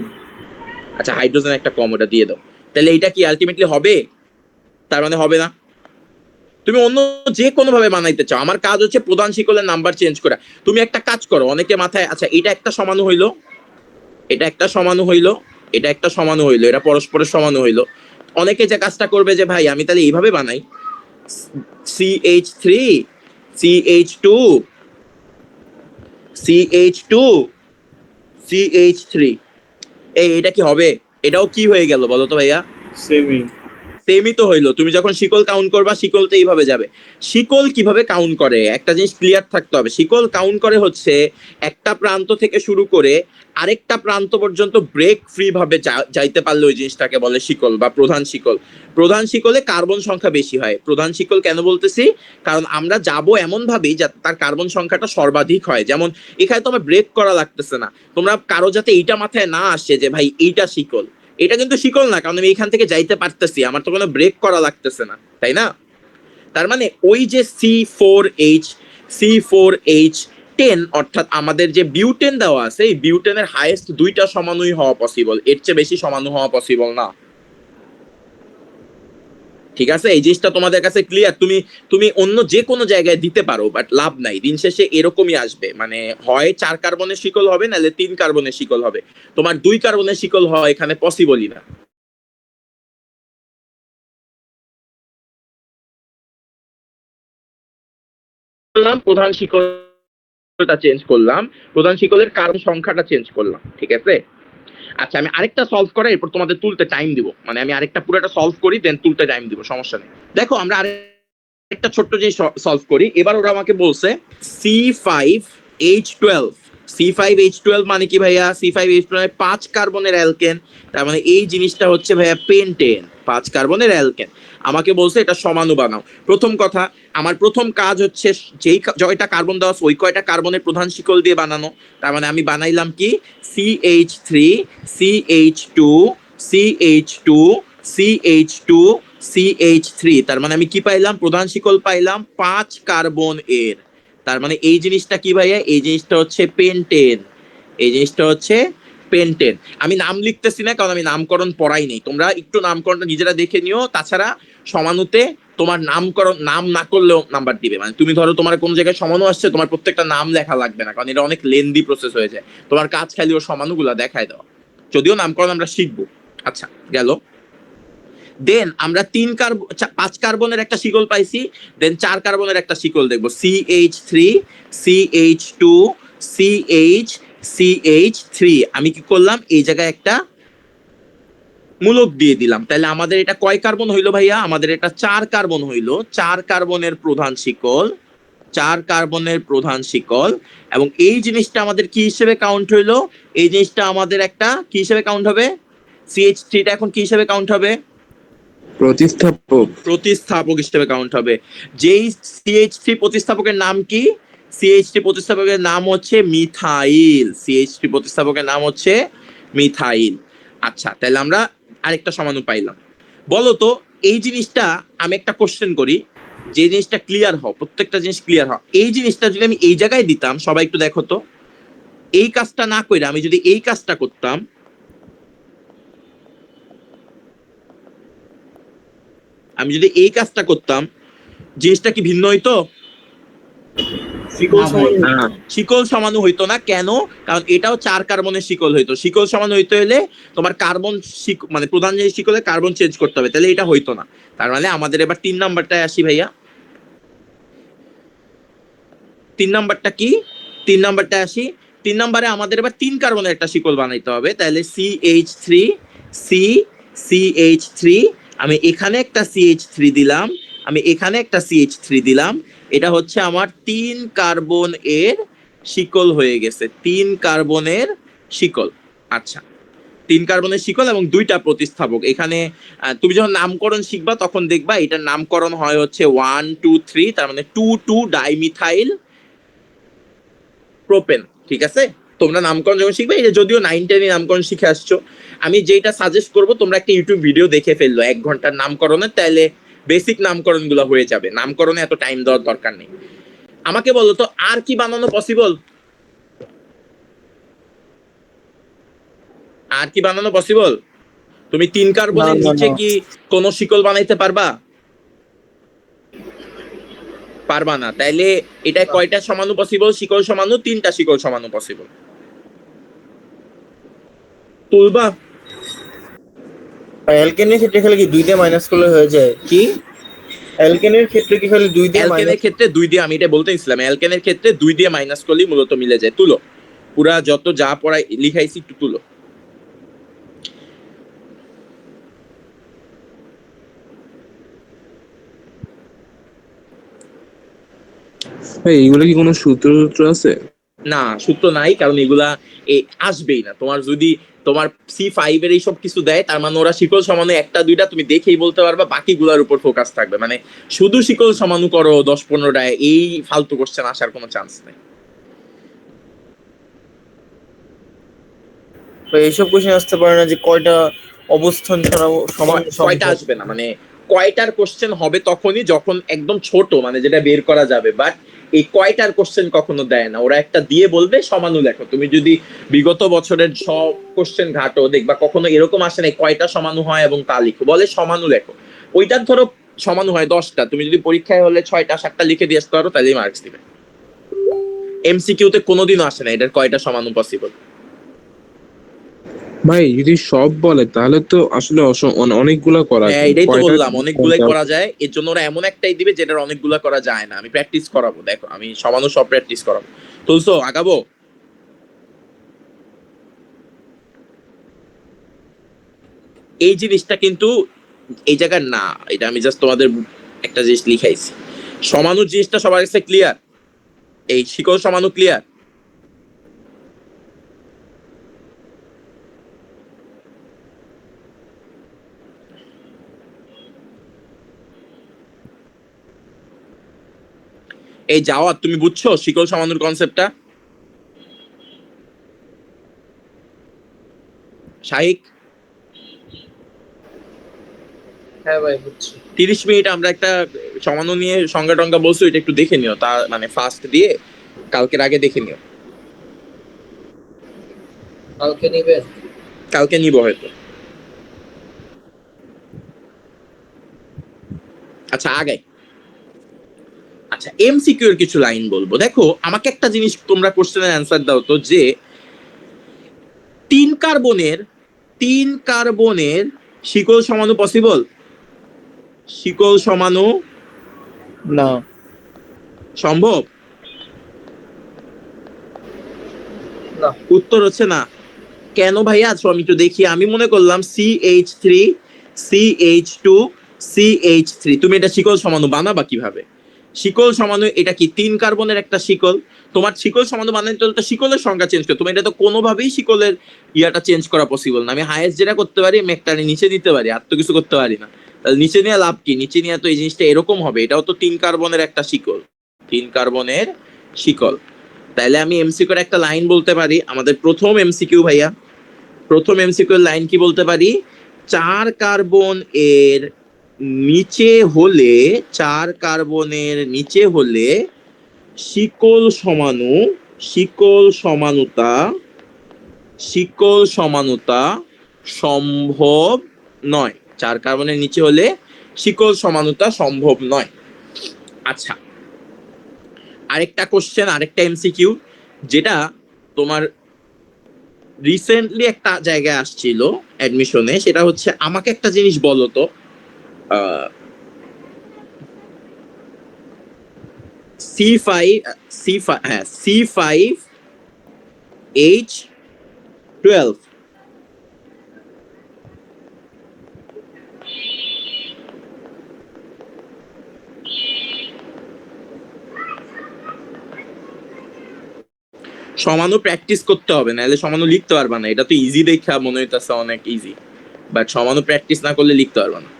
আচ্ছা, হাইড্রোজেন একটা কম, ওটা দিয়ে দাও। তাহলে এটা কি আলটিমেটলি হবে? তার মানে হবে না। তুমি অন্য যে কোনো ভাবে বানাইতে চাও, আমার কাজ হচ্ছে প্রধান শিকলের নাম্বার চেঞ্জ করা। তুমি একটা কাজ করো, অনেকে মাথায়, আচ্ছা এটা একটা সমানু হইলো, এটা একটা সমানু হইলো, এটা একটা সমানু হইলো, এটা পরস্পরের সমানু হইলো। অনেকে যে কাজটা করবে যে ভাই আমি তাহলে এইভাবে বানাই, CH3 CH2 CH2 CH3, এটা কি হবে? এটাও কি হয়ে গেল বলো তো ভাইয়া? সেমি। সেমই তো হইলো। তুমি যখন শিকল কাউন্ট করবা, শিকল তো এইভাবে যাবে। শিকল কিভাবে কাউন্ট করে একটা জিনিস ক্লিয়ার থাকতে হবে। শিকল কাউন্ট করে হচ্ছে একটা প্রান্ত থেকে শুরু করে আরেকটা প্রান্ত পর্যন্ত ব্রেক ফ্রি ভাবে যাইতে পারলে ওই জিনিসটাকে বলে শিকল বা প্রধান শিকল। প্রধান শিকলে কার্বন সংখ্যা বেশি হয়। প্রধান শিকল কেন বলতেছি? কারণ আমরা যাব এমন ভাবেই যাতে তার কার্বন সংখ্যাটা সর্বাধিক হয়। যেমন এখানে তোমার ব্রেক করা লাগতেছে না। তোমরা কারো যাতে এইটা মাথায় না আসে যে ভাই এইটা শিকল, এটা কিন্তু শিকল না, কারণ আমি এখান থেকে যাইতে পারতেছি, আমার তো কোনো ব্রেক করা লাগতেছে না, তাই না? তার মানে ওই যে C4H10, অর্থাৎ আমাদের যে বিউটেন দেওয়া আছে, এই বিউটেনের হাইয়েস্ট 2টা সমানুই হওয়া পসিবল, এর চেয়ে বেশি সমানু হওয়া পসিবল না। ঠিক আছে, এই জিনিসটা তোমাদের কাছে ক্লিয়ার? তুমি তুমি অন্য যে কোনো জায়গায় দিতে পারো, বাট লাভ নাই। দিন শেষে এরকমই আসবে, মানে হয় 4 কার্বনের শিকল হবে, নাহলে 3 কার্বনের শিকল হবে। তোমার 2 কার্বনের শিকল হয় এখানে পসিবলই না। করলাম প্রধান শিকলটা চেঞ্জ করলাম, প্রধান শিকলের কার্বন সংখ্যাটা চেঞ্জ করলাম, ঠিক আছে? আচ্ছা আমি আরেকটা সলভ করে এরপর তোমাদের তুলতে টাইম দিব, মানে আমি আরেকটা পুরোটা সলভ করি দেন তুলতে টাইম দিব, সমস্যা নেই। দেখো আমরা আরেকটা ছোট্ট যে সলভ করি। এবার ওরা আমাকে বলছে C5H12, C5H12 মানে কি ভাইয়া? C5H12 5 কার্বনের অ্যালকেন, তার মানে এই জিনিসটা হচ্ছে ভাইয়া পেন্টেন, 5 কার্বনের অ্যালকেন। আমাকে বলছে এটা সমাণু বানাও। প্রথম কথা, আমার প্রথম কাজ হচ্ছে যেই কয়টা কার্বন দেওয়া আছে ওই কয়টা কার্বনের প্রধান শিকল দিয়ে বানানো। তার মানে আমি বানাইলাম কি CH3 CH2 CH2 CH2 CH3, তার মানে আমি কি পাইলাম? প্রধান শিকল পাইলাম 5 কার্বন এর। তার মানে এই জিনিসটা কি ভাইয়া? এই জিনিসটা হচ্ছে পেন্টেন, এই জিনিসটা হচ্ছে পেন্টেন। আমি নাম লিখতেছি না কারণ আমি নামকরণ পড়াই নেই, তোমরা একটু নামকরণটা নিজেরা দেখে নিও। তাছাড়া সমানুতে তোমার নামকরণ নাম না করলেও নাম্বার দিবে, মানে তুমি ধরো তোমার কোন জায়গায় সমানু আসছে তোমার প্রত্যেকটা নাম লেখা লাগবে না, কারণ এটা অনেক লেন্দি প্রসেস হয়ে যায়। তোমার কাজ খালি ও সমানুগুলা দেখায় দেওয়া, যদিও নামকরণ আমরা শিখবো। আচ্ছা গেল। দেন আমরা 5 কার্বনের একটা শিকল পাইছি, দেন 4 কার্বনের একটা শিকল দেখবো CH3 CH2 CH3। আমি কি করলাম? এই জায়গায় একটা মূলক দিয়ে দিলাম। তাহলে আমাদের এটা কয় কার্বন হইলো ভাইয়া? আমাদের এটা 4 কার্বন হইলো। 4 কার্বনের প্রধান শিকল, 4 কার্বনের প্রধান শিকল। এবং এই জিনিসটা আমাদের কি হিসেবে কাউন্ট হইলো? এই জিনিসটা আমাদের একটা কি হিসেবে কাউন্ট হবে? CH3টা এখন কি হিসেবে কাউন্ট হবে? প্রতিস্থাপক। প্রতিস্থাপক হিসেবে কাউন্ট হবে। যেই CH3 প্রতিস্থাপকের নাম কি? CH3 প্রতিস্থাপকের নাম হচ্ছে মিথাইল, CH3 প্রতিস্থাপকের নাম হচ্ছে মিথাইল। আচ্ছা তাহলে আমরা আরেকটা সমাণু পাইলাম। বলো তো এই জিনিসটা আমি একটা কোশ্চেন করি, যে জিনিসটা ক্লিয়ার হও, প্রত্যেকটা জিনিস ক্লিয়ার হও। এই জিনিসটা যদি আমি এই জায়গায় দিতাম, সবাই একটু দেখো তো, এই কাজটা না কইরা আমি যদি এই কাজটা করতাম, আমি যদি এই কাজটা করতাম, জিনিসটা কি ভিন্ন হইতো? শিকল না ভাই, সমান শিকল সমাণু হইতো না। কেন? কারণ এটাও 4 কার্বনের শিকল হইতো। শিকল সমাণু হইতে হলে তোমার কার্বন মানে প্রধান যে শিকলে কার্বন চেঞ্জ করতে হবে, তাহলে এটা হইতো না। তার মানে আমাদের এবার 3 নাম্বারটায় আসি ভাইয়া। 3 নাম্বারটা কি? 3 নাম্বারটায় আসি। 3 নাম্বারে আমাদের এবার 3 কার্বনের একটা শিকল বানাইতে হবে। তাহলে CH3 CH3, আমি এখানে একটা CH3 দিলাম, আমি এখানে একটা CH3 দিলাম। এটা হচ্ছে আমার 3 কার্বন এর শিকল হয়ে গেছে, 3 কার্বনের শিকল। আচ্ছা 3 কার্বনের শিকল এবং 2টা প্রতিস্থাপক। এখানে তুমি যখন নামকরণ শিখবা তখন দেখবা এটার নামকরণ হয় হচ্ছে 1 2 3, তার মানে 2 ডাইমিথাইল প্রোপেন। ঠিক আছে, তোমরা নামকরণ যখন শিখবে, এটা যদিও 9 10 নামকরণ শিখে আসছো, আমি যেটা সাজেস্ট করব তোমরা একটা ইউটিউব ভিডিও দেখে ফেললো 1 ঘন্টার নামকরণের, তাহলে বেসিক নামকরণ গুলো হয়ে যাবে। নামকরণে এত টাইম দেওয়ার দরকার নেই। আমাকে বলো তো আর কি বানানো পসিবল? আর কি বানানো পসিবল? তুমি 3 কার্বনের নিচে কি কোনো শিকল বানাইতে পারবা? পারবা না। তাইলে এটা কয়টা সমাণু পসিবল? শিকল সমাণু 3টা শিকল সমাণু পসিবল। তুলবা? অ্যালকেনের ক্ষেত্রে খালি কি 2 দিয়ে মাইনাস করলে হয়ে যায়? কি অ্যালকেনের ক্ষেত্রে কি খালি 2 দিয়ে অ্যালকেনের মাইনাস? ক্ষেত্রে 2 দিয়ে, আমি এটা বলতেছিলাম, অ্যালকেনের ক্ষেত্রে 2 দিয়ে মাইনাস করলেই মূলত মিলে যায়। তুলো, পুরা যত যা পড়াই লিখাইছি একটু তুলো। ভাই এগুলো কি কোনো সূত্র আছে? না সূত্র নাই, কারণ এগুলা আসবেই না। তোমার যদি তোমার C5 এর এইসব কিছু দেয়, তার মানে ওরা শিকল সমানু 1টা 2টা তুমি দেখেই বলতে পারবা, বাকিগুলোর উপর ফোকাস থাকবে। মানে শুধু শিকল সমানু করো 10-15টায়, এই ফালতু কোশ্চেন আসার কোনো চান্স নেই। তো এইসব কোশ্চেন আসতে পারে না যে কয়টা অবস্থান ছাড়াও সমান কয়টা আসবে না, মানে কয়টার কোশ্চেন হবে তখনই যখন একদম ছোট, মানে যেটা বের করা যাবে। বাট এই কয়টার কোশ্চেন কখনো দেয় না, ওরা একটা দিয়ে বলবে সমানু লেখো। তুমি যদি বিগত বছরের সব কোশ্চেন ঘাটো, দেখবা কখনো এরকম আসে না কয়টা সমানু হয় এবং তা লিখো, বলে সমানু লেখো। ওইটার ধরো সমানু হয় 10টা, তুমি যদি পরীক্ষায় হলে 6টা 7টা লিখে দিয়ে আসতে পারো, তাহলেই মার্কস দিবে। MCQতে কোনোদিনও আসে না এটার কয়টা সমানু পসিবল। ভাই যদি সব বলে তাহলে তো আসলে অনেকগুলা করা হ্যাঁ যায়। এটাই তো কয়টা বললাম, অনেকগুলাই করা যায়। এর জন্য ওরা এমন একটাই দিবে যেটার অনেকগুলা করা যায় না। আমি প্র্যাকটিস করাবো, দেখো আমি সমানু সব প্র্যাকটিস করাবো। তুলছো, আগাবো? এই জিনিসটা কিন্তু এই জায়গার না, এটা আমি জাস্ট তোমাদের একটা জিনিস লিখাইছি। সমানু জিনিসটা সবার কাছে ক্লিয়ার? এই শিকল সমানু ক্লিয়ার? এই যাওয়া, তুমি বুঝছো শিকল সমানুর কনসেপ্টটা? শাহিক, হ্যাঁ ভাই বুঝছি। 30 মিনিট আমরা একটা সমানু নিয়ে সংজ্ঞা টঙ্গা বলছো, এটা একটু দেখে নিও, তা মানে ফাস্ট দিয়ে কালকের আগে দেখে নিও। কালকে নিবেন? কালকে নিব হয়তো। আচ্ছা আগে, আচ্ছা এমসিকিউ এর কিছু লাইন বলবো। দেখো আমাকে একটা জিনিস তোমরা কোশ্চেনের অ্যান্সার দাও তো, যে 3 কার্বনের শিকল সমাণু পসিবল? শিকল সমাণু না। সম্ভব? না। উত্তর হচ্ছে না। কেন ভাইয়া? আচ্ছা আমি একটু দেখি, আমি মনে করলাম CH3 CH2 CH3, তুমি এটা শিকল সমাণু বানাবা কিভাবে? শিকল সমাণু এটা কি 3 কার্বনের একটা শিকল? তোমার শিকল সমাণু বানাইতে হলে তো শিকলের সংখ্যা চেঞ্জ করে, তুমি এটা তো কোনোভাবেই শিকলের ইয়াটা চেঞ্জ করা পসিবল না। আমি হাইয়েস্ট যেটা করতে পারি মেঘটারে নিচে নিতে পারি, আর তো কিছু করতে পারি না। তাহলে নিচে নিয়ে লাভ কি? নিচে নিয়ে তো এই জিনিসটা এরকম হবে, এটাও তো 3 কার্বনের একটা শিকল, 3 কার্বনের শিকল। তাইলে আমি এমসিকিউ এর একটা লাইন বলতে পারি, আমাদের প্রথম এমসিকিউ ভাইয়া, প্রথম এমসিকিউ এর লাইন কি বলতে পারি? 4 কার্বন এর নিচে হলে, 4 কার্বনের নিচে হলে শিকল সমাণু, শিকল সমানুতা, শিকল সমানুতা সম্ভব নয়। 4 কার্বনের নিচে হলে শিকল সমানুতা সম্ভব নয়। আচ্ছা আরেকটা কোশ্চেন, আরেকটা এমসিকিউ, যেটা তোমার রিসেন্টলি একটা জায়গায় আসছিল অ্যাডমিশনে, সেটা হচ্ছে আমাকে একটা জিনিস বলো তো, C5H12 সমানু প্র্যাকটিস করতে হবে, নাহলে সমানু লিখতে পারবা না। এটা তো ইজি দেখা মনে হইতেছে অনেক ইজি, বাট সমানু প্র্যাকটিস না করলে লিখতে পারবা না।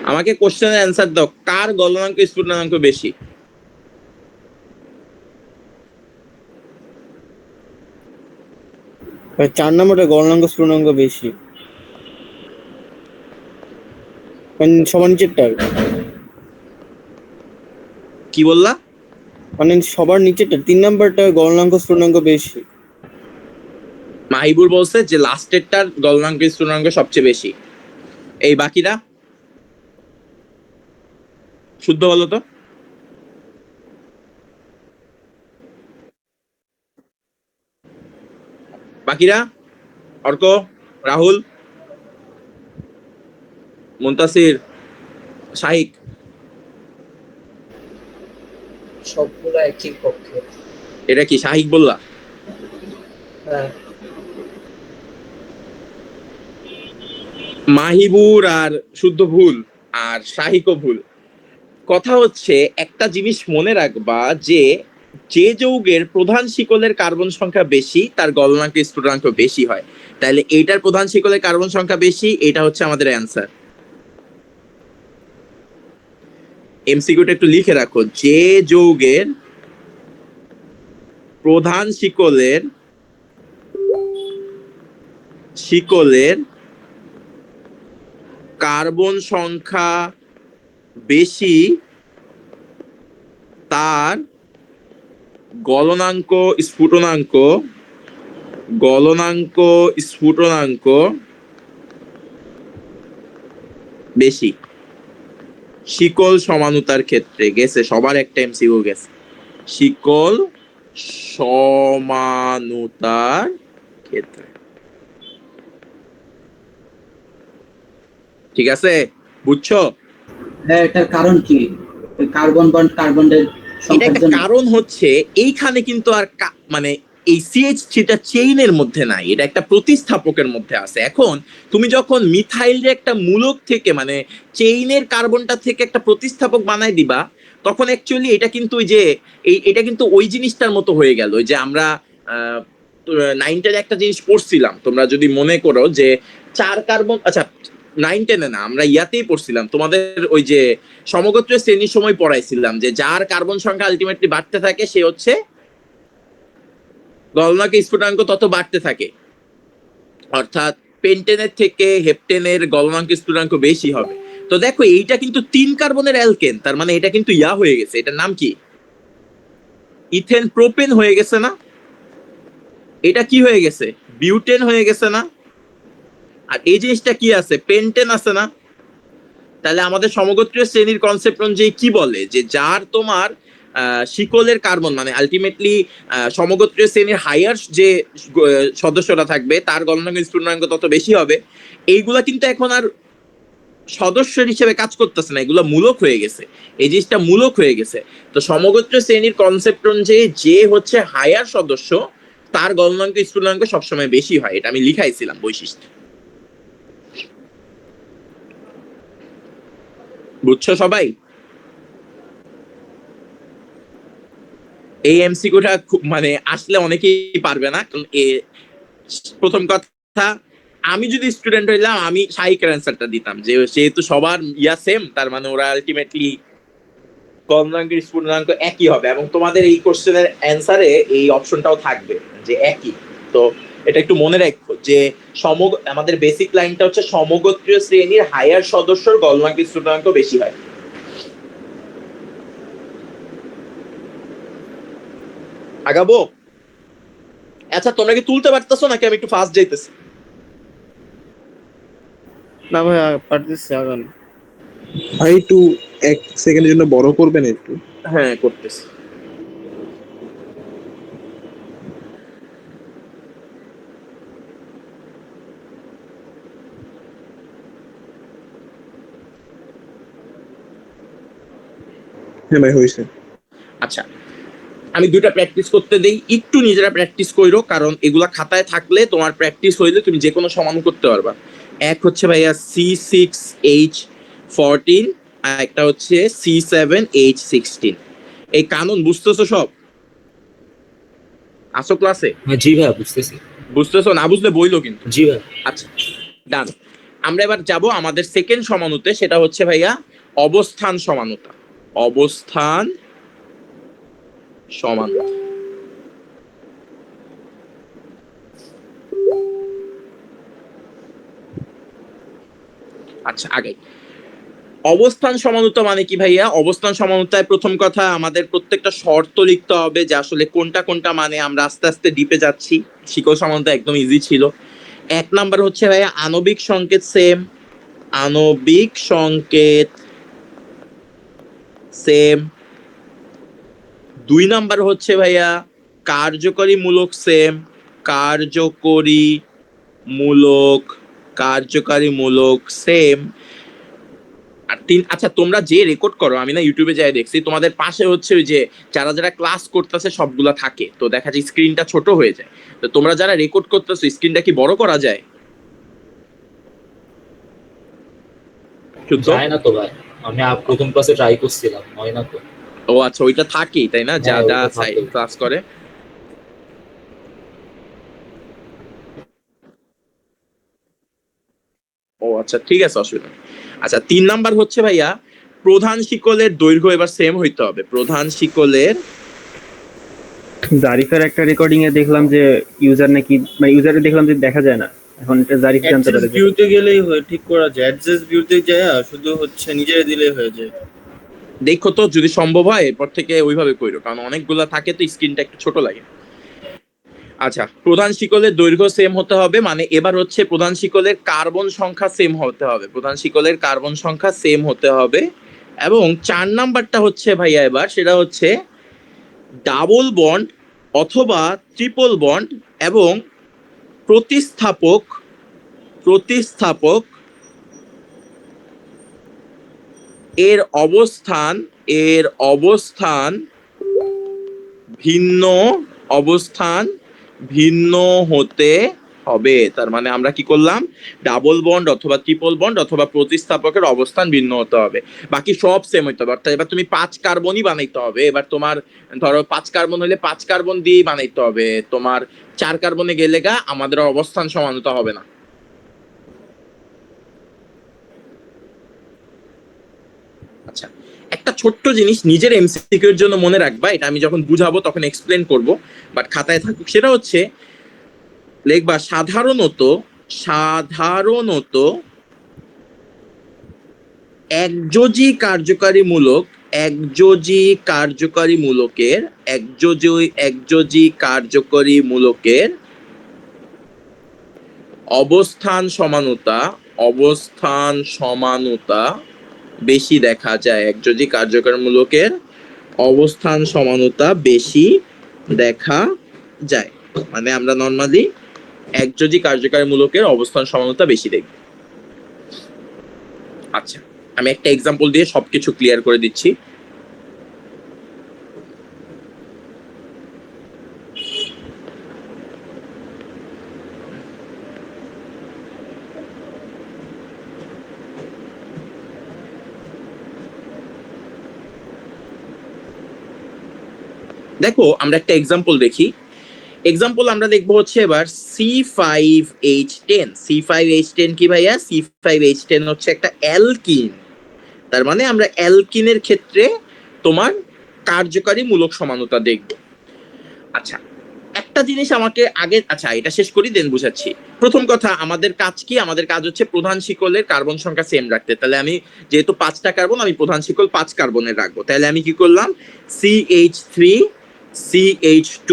আমাকে কোশ্চেনের অ্যান্সার দাও, কার গলনাঙ্ক স্ফুটনাঙ্ক বেশি? ভাই 4 নম্বরে গলনাঙ্ক স্ফুটনাঙ্ক বেশি, মানে সবার নিচেরটা, কি বললা? মানে সবার নিচেরটা 3 নাম্বারটা গলনাঙ্ক স্ফুটনাঙ্ক বেশি। মাহিবুর বলছে যে লাস্টেরটার গলনাঙ্ক স্ফুটনাঙ্ক সবচেয়ে বেশি। এই বাকিরা শুদ্ধ বলো তো। বাকিরা অর্ক, রাহুল, মুনতাসির, শাহিক, সবগুলো একই পক্ষে। এটা কি শাহিক বললা? হ্যাঁ। মাহিবুর আর শুদ্ধ ভুল, আর শাহিকও ভুল। কথা হচ্ছে একটা জিনিস মনে রাখবা, যে যে যৌগের প্রধান শিকলের কার্বন সংখ্যা বেশি তার গলনাঙ্ক স্ফুটনাঙ্ক বেশি হয়। তাহলে এইটার প্রধান শিকলের কার্বন সংখ্যা বেশি, এটা হচ্ছে আমাদের অ্যান্সার। এমসিকিউটা একটু লিখে রাখো, যে যৌগের প্রধান শিকলের কার্বন সংখ্যা বেশি তার গলনাঙ্ক স্ফুটনাঙ্ক বেশি। শিকল সমানুতার ক্ষেত্রে গেছে, সবার একটা এমসিকিউ গেছে। শিকল সমানুতার ক্ষেত্রে ঠিক আছে, বুঝছো? হ্যাঁ, এটার কারণ কি? কার্বন বন্ড কার্বনের এটা সংখ্যার একটা জন্য। কারণ হচ্ছে এইখানে কিন্তু আর মানে এই CH3টা চেইনের মধ্যে নাই, এটা একটা প্রতিস্থাপকের মধ্যে আছে। এখন তুমি যখন মিথাইলের একটা মূলক থেকে মানে চেইনের কার্বনটা থেকে একটা প্রতিস্থাপক বানাই দিবা, তখন অ্যাকচুয়ালি এটা কিন্তু ওই যে এটা কিন্তু ওই জিনিসটার মতো হয়ে গেল। ওই যে আমরা 9-10 একটা জিনিস পড়ছিলাম, তোমরা যদি মনে করো যে 4 কার্বন, আচ্ছা 9-10 না, আমরা ইয়াতেই পড়ছিলাম তোমাদের ওই যে সমগোত্রীয় শ্রেণীর সময় পড়াইছিলাম যে যার কার্বন সংখ্যা আলটিমেটলি বাড়তে থাকে সে হচ্ছে গলনাঙ্ক স্ফুটনাঙ্ক তত বাড়তে থাকে, অর্থাৎ পেন্টেনের থেকে হেপটেনের গলনাঙ্ক স্ফুটনাঙ্ক বেশি হবে। তো দেখো এইটা কিন্তু 3 কার্বনের অ্যালকেন, তার মানে এটা কিন্তু ইয়া হয়ে গেছে, এটার নাম কি? ইথেন প্রোপেন হয়ে গেছে না? এটা কি হয়ে গেছে? বিউটেন হয়ে গেছে না? আর এই জিনিসটা কি আছে? পেন্টেন আছে না? তাহলে আমাদের সমগোত্রীয় শ্রেণীর কনসেপ্ট অনুযায়ী কি বলে যে যার তোমার শিকলের কার্বন মানে আলটিমেটলি সমগোত্রীয় শ্রেণীর হায়ার যে সদস্যরা থাকবে তার গলনাঙ্ক স্ফুটনাঙ্ক তত বেশি হবে। এইগুলা কিন্তু এখন আর সদস্যের হিসেবে কাজ করতেছে না, এগুলো মূলক হয়ে গেছে, এই জিনিসটা মূলক হয়ে গেছে। তো সমগোত্রীয় শ্রেণীর কনসেপ্ট অনুযায়ী যে হচ্ছে হায়ার সদস্য তার গলনাঙ্ক স্ফুটনাঙ্ক সবসময় বেশি হয়, এটা আমি লিখাইছিলাম বৈশিষ্ট্য। বুঝছো সবাই? এই এমসিকিউটা মানে আসলে অনেকেই পারবে না, কারণ প্রথম কথা আমি যদি স্টুডেন্ট হইলাম আমি সাহিকের অ্যান্সারটা দিতাম যে যেহেতু সবার ইয়া সেম, তার মানে ওরা আলটিমেটলি গলনাঙ্ক স্ফুটনাঙ্ক একই হবে, এবং তোমাদের এই কোশ্চেনের অ্যান্সারে এই অপশনটাও থাকবে যে একই। তো এটা একটু মনে রাখো যে আমাদের বেসিক লাইনটা হচ্ছে সমগোত্রীয় শ্রেণীর হায়ার সদস্যর গলনাঙ্ক স্ফুটনাঙ্ক বেশি হয়। আগাবো? আচ্ছা তোমরা কি তুলতে পারতেছো নাকি আমি একটু ফাস্ট যাইতেছি? না ভাই পারতেছি, আগান। ভাই একটু 1 সেকেন্ডের জন্য বড় করবেন একটু। হ্যাঁ করতেছি। হ্যাঁ ভাই হয়েছে। আচ্ছা আমি দুইটা প্র্যাকটিস করতে দেই, একটু নিজেরা প্র্যাকটিস কইরো, কারণ এগুলা খাতায় থাকলে তোমার প্র্যাকটিস হইলে তুমি যে কোনো সমান করতে পারবা। এক হচ্ছে ভাইয়া C6H14 আর একটা হচ্ছে C7H16। এই কানুন বুঝতেছো সব? আসো ক্লাসে? হ্যাঁ জি ভাই, বুঝতেছি। বুঝতেছো? না বুঝলে বইলো কিন্তু। জি ভাই। আচ্ছা ডান। আমরা এবার যাব আমাদের সেকেন্ড সমানুতে, সেটা হচ্ছে ভাইয়া অবস্থান সমানুতা। অবস্থান সমানুতা। আচ্ছা আগে অবস্থান সমানুতা মানে কি ভাইয়া? অবস্থান সমানুতায় প্রথম কথা আমাদের প্রত্যেকটা শর্ত লিখতে হবে যে আসলে কোনটা কোনটা মানে। আমরা আস্তে আস্তে ডিপে যাচ্ছি, শিকল সমানুতা একদম ইজি ছিল। 1 নাম্বার হচ্ছে ভাইয়া আণবিক সংকেত সেম, আণবিক সংকেত সেম। 2 নাম্বার হচ্ছে ভাইয়া কার্যকরী মূলক সেম, কার্যকরী মূলক, কার্যকারী মূলক সেম। আর 3, আচ্ছা তোমরা যে রেকর্ড করো, আমি না ইউটিউবে যাই দেখছি তোমাদের পাশে হচ্ছে ওই যে যারা যারা ক্লাস করতেছে সবগুলা থাকে, তো দেখা যায় স্ক্রিনটা ছোট হয়ে যায়। তো তোমরা যারা রেকর্ড করতেছো স্ক্রিনটা কি বড় করা যায়? যায় না তো ভাই, আমি প্রথম ক্লাসে ট্রাই করছিলাম, হয় না তো। ও আচ্ছা ওইটা থাকেই তাই না, যা হ্যাঁ, যা ওইটা থাকে। ক্লাস করে। ও আচ্ছা ঠিক আছে, অসুবিধা নেই। আচ্ছা 3 নাম্বার হচ্ছে ভাইয়া প্রধান শিকলের দৈর্ঘ্য এবার সেম হইতে হবে। প্রধান শিকলের জারিফের একটা রেকর্ডিং এ দেখলাম যে ইউজার নাকি মানে ইউজারে দেখলাম যে দেখা যায় না, এখন এটা জারিফ জানতে অ্যাড্রেস পারে যে ভিউতে গেলেই হয়, ঠিক করা যায়। অ্যাড্রেস ভিউতে যায় শুধু হচ্ছে নিজেরা দিলেই হয়ে যায়। দেখো তো যদি সম্ভব হয় এরপর থেকে ওইভাবে কইরো, কারণ অনেকগুলা থাকে তো স্ক্রিনটা একটু ছোট লাগে। আচ্ছা প্রধান শিকলের দৈর্ঘ্য সেম হতে হবে, মানে এবার হচ্ছে প্রধান শিকলের কার্বন সংখ্যা সেম হতে হবে। প্রধান শিকলের কার্বন সংখ্যা সেম হতে হবে। এবং 4 নাম্বারটা হচ্ছে ভাইয়া এবার সেটা হচ্ছে ডাবল বন্ড অথবা ট্রিপল বন্ড এবং প্রতিস্থাপক, প্রতিস্থাপক এর অবস্থান ভিন্ন হতে হবে। তার মানে আমরা কি করলাম, ডাবল বন্ড অথবা ট্রিপল বন্ড অথবা প্রতিস্থাপকের অবস্থান ভিন্ন হতে হবে, বাকি সব সেম হইতে হবে। অর্থাৎ এবার তুমি 5 কার্বনই বানাইতে হবে। এবার তোমার ধরো 5 কার্বন হলে 5 কার্বন দিয়েই বানাইতে হবে, তোমার 4 কার্বনে গেলে গা আমাদের অবস্থান সমান হতে হবে না। আচ্ছা, একটা ছোট্ট জিনিস নিজের এমসিকিউ এর জন্য মনে রাখবা, এটা আমি যখন বুঝাবো তখন এক্সপ্লেন করব, বাট খাতায় থাকুক। সেটা হচ্ছে লিখবা সাধারণত একযোজী কার্যকরী মূলকের অবস্থান সমানতা বেশি দেখা যায়। একযোজী কার্যকরী মূলকের অবস্থান সমানতা বেশি দেখা যায়, মানে আমরা নরমালি একযোজী কার্যকরী মূলকের অবস্থান সমানতা বেশি দেখব। আচ্ছা, আমি একটা এক্সাম্পল দিয়ে সবকিছু ক্লিয়ার করে দিচ্ছি। দেখো আমরা একটা এক্সাম্পল দেখি। এক্সাম্পল আমরা দেখবো হচ্ছে এবার C5H10 কি ভাইয়া? C5H10 হচ্ছে একটা অ্যালকিন। তার মানে আমরা অ্যালকিনের ক্ষেত্রে তোমার কার্যকারী মূলক সমানতা দেখব। আচ্ছা, একটা জিনিস আমাকে আগে, আচ্ছা এটা শেষ করি দেন বুঝাচ্ছি। প্রথম কথা, আমাদের কাজ কি? আমাদের কাজ হচ্ছে প্রধান শিকলের কার্বন সংখ্যা সেম রাখতে। তাহলে আমি যেহেতু 5টা কার্বন, আমি প্রধান শিকল 5 কার্বনের রাখবো। তাহলে আমি কি করলাম, CH3 CH2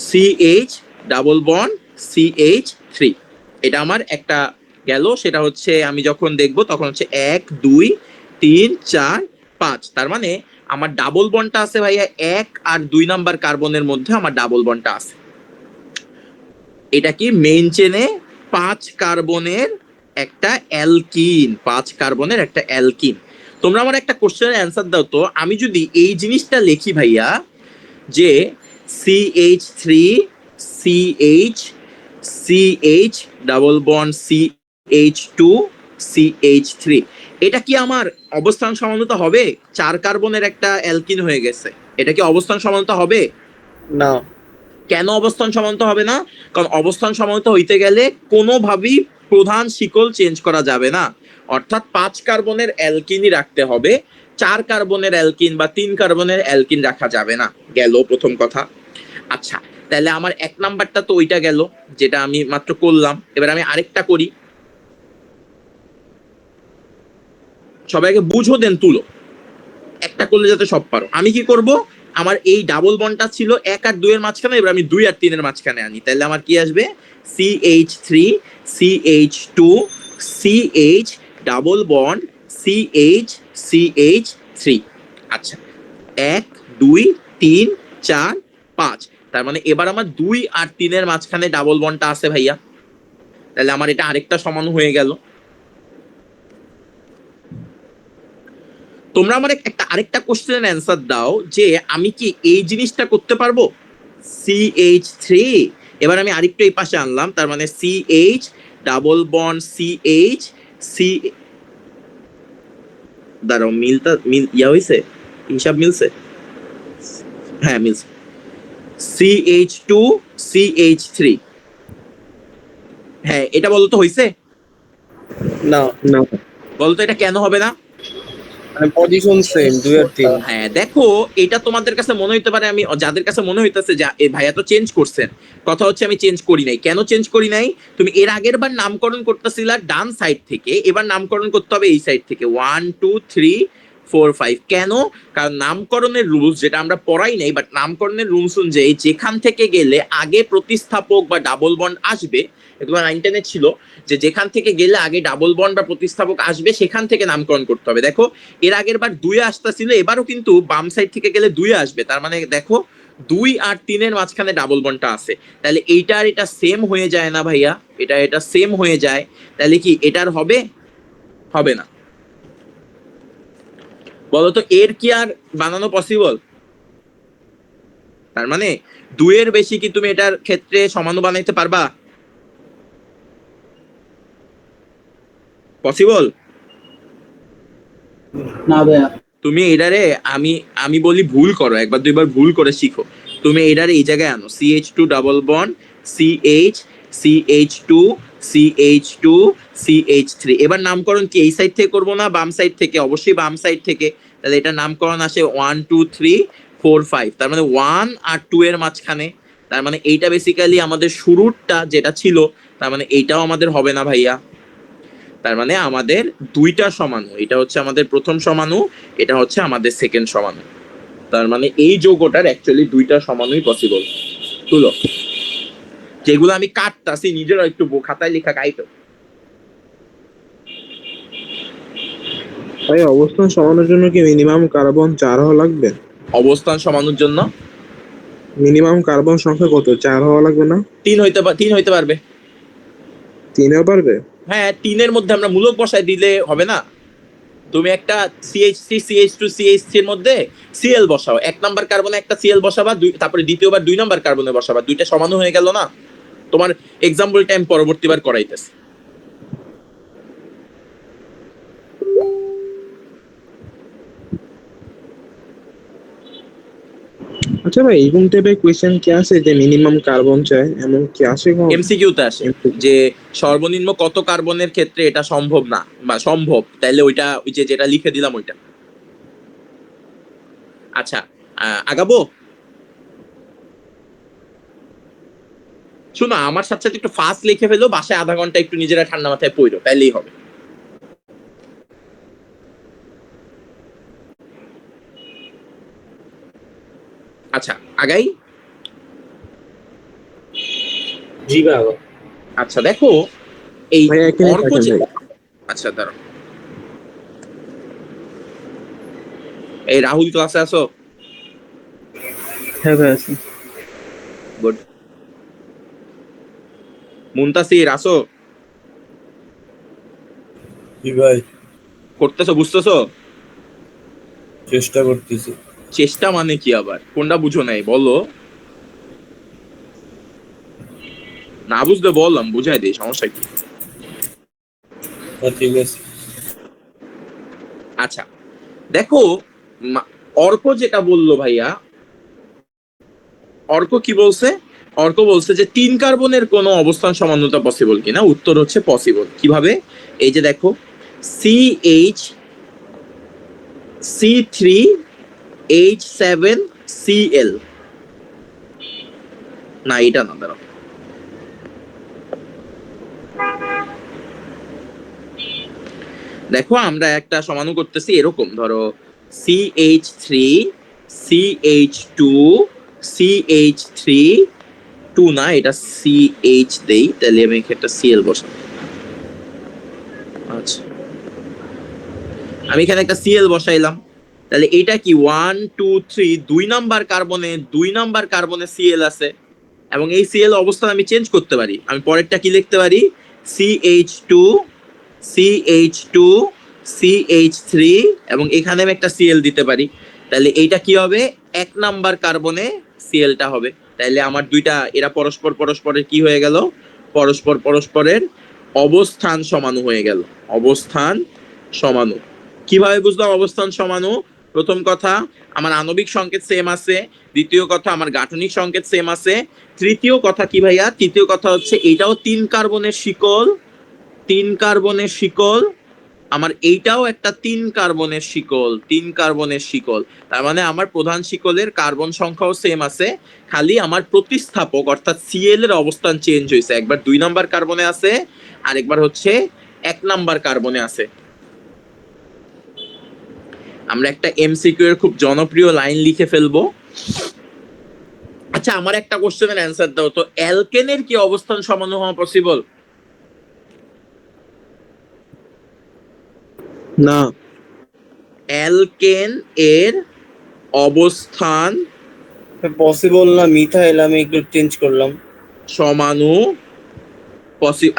CH double bond CH3, এটা আমার একটা গেল। সেটা হচ্ছে আমি যখন দেখবো তখন হচ্ছে 1 2 3 4 5। তার মানে আমার ডাবল বন্ডটা আছে ভাইয়া 1 আর 2 নাম্বার কার্বনের মধ্যে আমার ডাবল বন্ডটা আছে। এটা কি মেইন চেনে 5 কার্বনের একটা অ্যালকিন। তোমরা আমার একটা কোশ্চেনের অ্যান্সার দাও তো, আমি যদি এই জিনিসটা লিখি ভাইয়া যে CH3 CH double bond CH2 CH3, এটা কি আমার অবস্থান সমানতা হবে? 4 কার্বনের একটা অ্যালকিন হয়ে গেছে, এটা কি অবস্থান সমানতা হবে? না। কেন অবস্থান সমানতা হবে না? কারণ অবস্থান সমানতা হইতে গেলে কোনোভাবেই প্রধান শিকল চেঞ্জ করা যাবে না। অর্থাৎ 5 কার্বনের অ্যালকিনই রাখতে হবে, 4 কার্বনের অ্যালকিন বা 3 কার্বনের অ্যালকিন রাখা যাবে না। গেল প্রথম কথা। আচ্ছা, তাহলে আমার 1 নাম্বারটা তো ওইটা গেল যেটা আমি মাত্র করলাম। এবার আমি আরেকটা করি, সবাইকে বুঝো দেন তুলো, একটা করলে যাতে সব পারো। আমি কি করব, আমার এই ডাবল বন্ডটা ছিল 1 আর 2 এর মাঝখানে, এবার আমি 2 আর 3 এর মাঝখানে আনি। তাহলে আমার কি আসবে, CH3 CH2 CH double bond CH3। আচ্ছা, 1 2 3 4 5। তার মানে এবার আমার 2 আর 3 এর মাঝখানে ডাবল বন্ডটা আছে ভাইয়া। তাহলে আমার এটা আরেকটা সমান হয়ে গেল। তোমরা আমার আরেকটা কোশ্চেনের অ্যান্সার দাও যে আমি কি এই জিনিসটা করতে পারবো, CH3। এবার আমি আরেকটু এই পাশে আনলাম, তার মানে CH ডাবল বন্ড CH দাঁড়াও, ইয়া হয়েছে, হিসাব মিলছে? হ্যাঁ মিলছে। CH2 CH3, হ্যাঁ এটা বলতো হয়েছে? না, বলতো এটা কেন হবে না? মানে পজিশন সেম 2 আর 3। হ্যাঁ দেখো, এটা তোমাদের কাছে মনে হইতে পারে, আমি যাদের কাছে মনে হইতেছে যে এ ভাইয়া তো চেঞ্জ করছেন, কথা হচ্ছে আমি চেঞ্জ করি নাই। কেন চেঞ্জ করি নাই? তুমি এর আগের বার নামকরণ করতেছিলা ডান সাইড থেকে, এবার নামকরণ করতে হবে এই সাইড থেকে 1 2 3 4 5। কেন? কারণ নামকরণের রুলস, যেটা আমরা পড়াই নাই বাট নামকরণের রুলস অনুযায়ী যেখান থেকে গেলে আগে প্রতিস্থাপক বা ডাবল বন্ড আসবে, এগুলো 9-10 ছিল যে যেখান থেকে গেলে আগে ডাবল বন্ড বা প্রতিস্থাপক আসবে সেখান থেকে নামকরণ করতে হবে। দেখো এর আগের বার 2 আসতেছিল, এবারও কিন্তু বাম সাইড থেকে গেলে 2 আসবে। তার মানে দেখো 2 আর 3-এর মাঝখানে ডাবল বন্ডটা আছে, তাহলে এইটা আর এটা সেম হয়ে যায় না ভাইয়া? এটা সেম হয়ে যায়, তাহলে কি এটার হবে? হবে না। বলতো এর কি আর বানানো পসিবল? তার মানে 2 এর বেশি কি তুমি এটার ক্ষেত্রে সমাণু বানাইতে পারবা? পসিবল? না ভাইয়া। তুমি এটারে আমি আমি বলি ভুল করো, একবার দুইবার ভুল করে শিখো। তুমি এটারে এই জায়গায় আনো, CH2 double bond CH CH2 CH2 CH3। এবার নামকরণ কি এই সাইড থেকে করবো না বাম সাইড থেকে? অবশ্যই বাম সাইড থেকে। তাহলে এটা নামকরণ আসে 1 2 3 4 5, তার মানে 1 আর 2 এর মাঝখানে। তার মানে এইটা বেসিক্যালি আমাদের শুরুরটা যেটা ছিল, তার মানে এইটাও আমাদের হবে না ভাইয়া। তার মানে আমাদের দুইটা সমাণু, এটা হচ্ছে আমাদের প্রথম সমাণু, এটা হচ্ছে আমাদের সেকেন্ড সমাণু। তার মানে এই যৌগটার অ্যাকচুয়ালি দুইটা সমাণুই পসিবল। তুলো, যেগুলো আমি কাটতাছি নিজেরা একটু খাতায় লেখা কাইটো। ভাই অবস্থান সমানোর জন্য কি মিনিমাম কার্বন 4 হওয়া লাগবে? অবস্থান সমাণুর জন্য মিনিমাম কার্বন সংখ্যা কত? 4 হওয়া লাগবে না? 3 হইতে পারবে। 3ও পারবে? হ্যাঁ, 3-এর মধ্যে আমরা মূলক বসায় দিলে হবে না? তুমি একটা CH3 CH2 CH3 এর মধ্যে Cl বসাও, 1 নাম্বার কার্বনে একটা Cl বসাবা, তারপরে দ্বিতীয়বার 2 নাম্বার কার্বনে বসাবা, দুইটা সমাণু হয়ে গেল না? তোমার এক্সাম্পল টাইম পরবর্তীবার করাইতেছে। আচ্ছা ভাই, এরকম টাইপের কোয়েশ্চেন কি আছে যে মিনিমাম কার্বন চাই, এমন কি আসে কোন? এমসিকিউতে আসে যে সর্বনিম্ন কত কার্বনের ক্ষেত্রে এটা সম্ভব না বা সম্ভব, তাইলে ওইটা ওই যে যেটা লিখে দিলাম ওইটা। আচ্ছা, আগাবো? শোনো, আমার সাথে সাথে একটু ফাস্ট লিখে ফেলো, বাসায় আধা ঘন্টা একটু নিজেরা ঠান্ডা মাথায় পড়ো, তাইলেই হবে। আচ্ছা, আগাই। জি বাবা। আচ্ছা দেখো, এই ভাই এক মিনিট অর্ক থাকেন যে, ভাই। আচ্ছা দাঁড়াও, এই রাহুল ক্লাসে আসো? হ্যাঁ ভাই আছি। গুড। মুনতাসির আসো? জি ভাই, করতেছো, বুঝতেছো? চেষ্টা করতেছি। চেষ্টা মানে কি আবার? কোনটা বুঝো নাই বলো? না বুঝলে বললাম, বুঝাই দিই, সমস্যা কি? ঠিক আছে। আচ্ছা দেখো, অর্ক যেটা বললো ভাইয়া, অর্ক কি বলছে? অর্ক বলছে যে 3 কার্বনের কোনো অবস্থান সমানতা পসিবল কিনা। উত্তর হচ্ছে পসিবল। কিভাবে? এই যে দেখো, CH C3H7 Cl। না, এটা না, দাঁড়াও, দেখো আমরা একটা সমাণু করতেছি এরকম, ধরো CH3 CH2 CH3 2 না, এটা CH দেই, তাহলে আমি একটা Cl বসাবো। আচ্ছা, আমি এখানে একটা Cl বসাইলাম, তাহলে এটা কি 1 2 3 2 নাম্বার কার্বনে Cl আছে, এবং এই Cl অবস্থান আমি চেঞ্জ করতে পারি। আমি পরেরটা কি লিখতে পারি? CH2 CH2 CH3, এবং এখানে আমি একটা Cl দিতে পারি। তাহলে এইটা কি হবে? 1 নাম্বার কার্বনে Clটা হবে। তাহলে আমার দুইটা, এরা পরস্পরের কি হয়ে গেল? পরস্পরের অবস্থান সমাণু হয়ে গেল। অবস্থান সমাণু। কিভাবে বুঝলাম অবস্থান সমাণু? প্রথম কথা, আমার আণবিক সংকেত সেম আছে। দ্বিতীয় কথা, আমার গাঠনিক সংকেত সেম আছে। তৃতীয় কথা কি ভাইয়া? তৃতীয় কথা হচ্ছে এইটাও 3 কার্বনের শিকল, 3 কার্বনের শিকল, আমার এইটাও একটা 3 কার্বনের শিকল, 3 কার্বনের শিকল। তার মানে আমার প্রধান শিকলের কার্বন সংখ্যাও সেম আছে, খালি আমার প্রতিস্থাপক অর্থাৎ Cl এর অবস্থান চেঞ্জ হয়েছে। একবার 2 নাম্বার কার্বনে আছে, আর একবার হচ্ছে 1 নাম্বার কার্বনে আছে। আমরা একটা এমসিকিউ এর খুব জনপ্রিয় লাইন লিখে ফেলবো। আচ্ছা, আমার একটা কোশ্চেনের অ্যান্সার দাও তো, অ্যালকেনের কি অবস্থান সমাণু হওয়া পসিবল? না। অ্যালকেন এর অবস্থান পসিবল না মিথাইল, আমি একটু চেঞ্জ করলাম। সমানু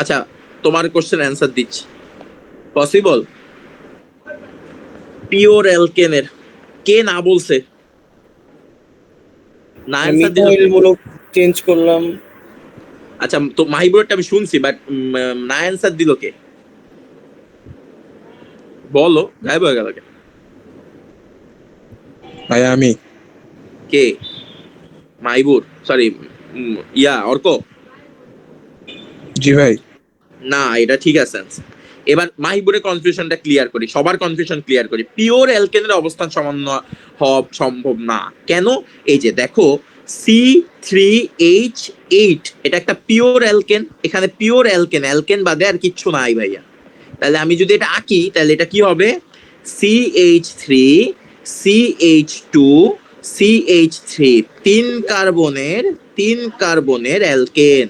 আচ্ছা তোমার কোশ্চেন অ্যান্সার দিচ্ছি। পসিবল পিওর অ্যালকেনের কে না বলছে? না অ্যান্সার দিল মিথাইল কে? মূলক চেঞ্জ করলাম। আচ্ছা তো মাহিবুরটা আমি শুনছি, বাট না অ্যান্সার দিল কে? বলো, গায়েব হয়ে গেল কে? ভাই আমি। কে? মাহিবুর, সরি, অর্ক। জি ভাই। না, এটা ঠিক আছে answer। এবার মাহিবুরের কনফিউশনটা ক্লিয়ার করি, সবার কনফিউশন ক্লিয়ার করি। পিওর অ্যালকেনের অবস্থান সমান হওয়া সম্ভব না। কেন? এই যে দেখো C3H8 এটা একটা পিওর অ্যালকেন, এখানে পিওর অ্যালকেন বাদে আর কিচ্ছু নাই ভাইয়া। তাহলে আমি যদি এটা আঁকি তাহলে এটা কি হবে? CH3 CH2 CH3, তিন কার্বনের অ্যালকেন।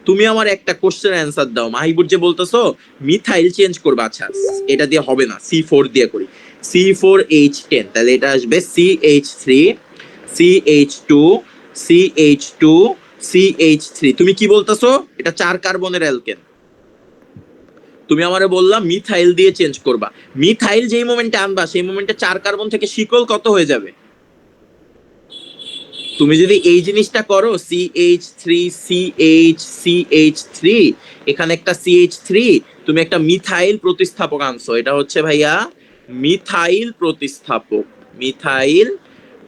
তুমি আমার একটা কোশ্চেন অ্যান্সার দাও। মাহিবুর যে বলতেছো মিথাইল চেঞ্জ করবে, আচ্ছা এটা দিয়ে হবে না, C4 দিয়ে করি। C4H10, তাহলে এটা আসবে CH3 CH2 CH2 CH3। তুমি কি বলতেছো? এটা 4 কার্বনের অ্যালকেন। তুমি আমারে বললা মিথাইল দিয়ে চেঞ্জ করবা। মিথাইল যেই মোমেন্টে আনবা সেই মোমেন্টে 4 কার্বন থেকে শিকল কত হয়ে যাবে? তুমি যদি এই জিনিসটা করো CH3 এখানে একটা CH3, তুমি একটা মিথাইল প্রতিস্থাপক আনছো, এটা হচ্ছে ভাইয়া মিথাইল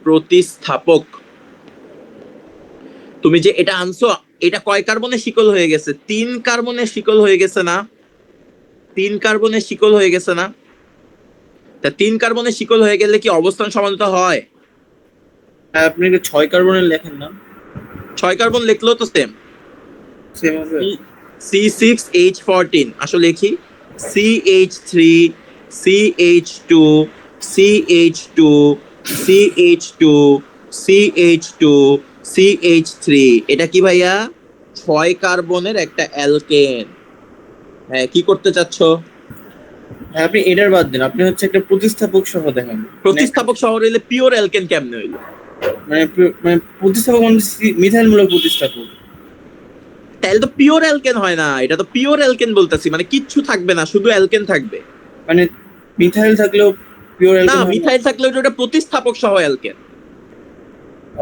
প্রতিস্থাপক। তুমি যে এটা আনছো এটা কয় কার্বনের শিকল হয়ে গেছে? 3 কার্বনের শিকল হয়ে গেছে না? 3 কার্বনের শিকল হয়ে গেছে না? তা 3 কার্বনের শিকল হয়ে গেলে কি অবস্থান সমানতা হয়? হ্যাঁ, আপনি এটা 6 কার্বনের লেখেন না? 6 কার্বন লিখলেও তো সেম। সেম হবে। C6H14 আসলে লিখি CH3 CH2 CH2 CH2 CH2 CH3, এটা কি ভাইয়া? 6 কার্বনের একটা অ্যালকেন। হ্যাঁ, কি করতে চাচ্ছ? হ্যাঁ, আপনি এটার বাদ দেন, আপনি হচ্ছে একটা প্রতিস্থাপক সহ দেখেন। প্রতিস্থাপক শহর হইলে পিওর অ্যালকেন কেমনে হইলো? মানে প্রতিস্থাপক মানে মিথাইল মূলক প্রতিস্থাপক। তাহলে তো পিওর অ্যালকেন হয় না, এটা তো পিওর অ্যালকেন বলতেছি, মানে কিচ্ছু থাকবে না, শুধু অ্যালকেন থাকবে। মানে মিথাইল থাকলেও পিওর না, অ্যালকেন মিথাইল থাকলে ওটা প্রতিস্থাপক সহ অ্যালকেন।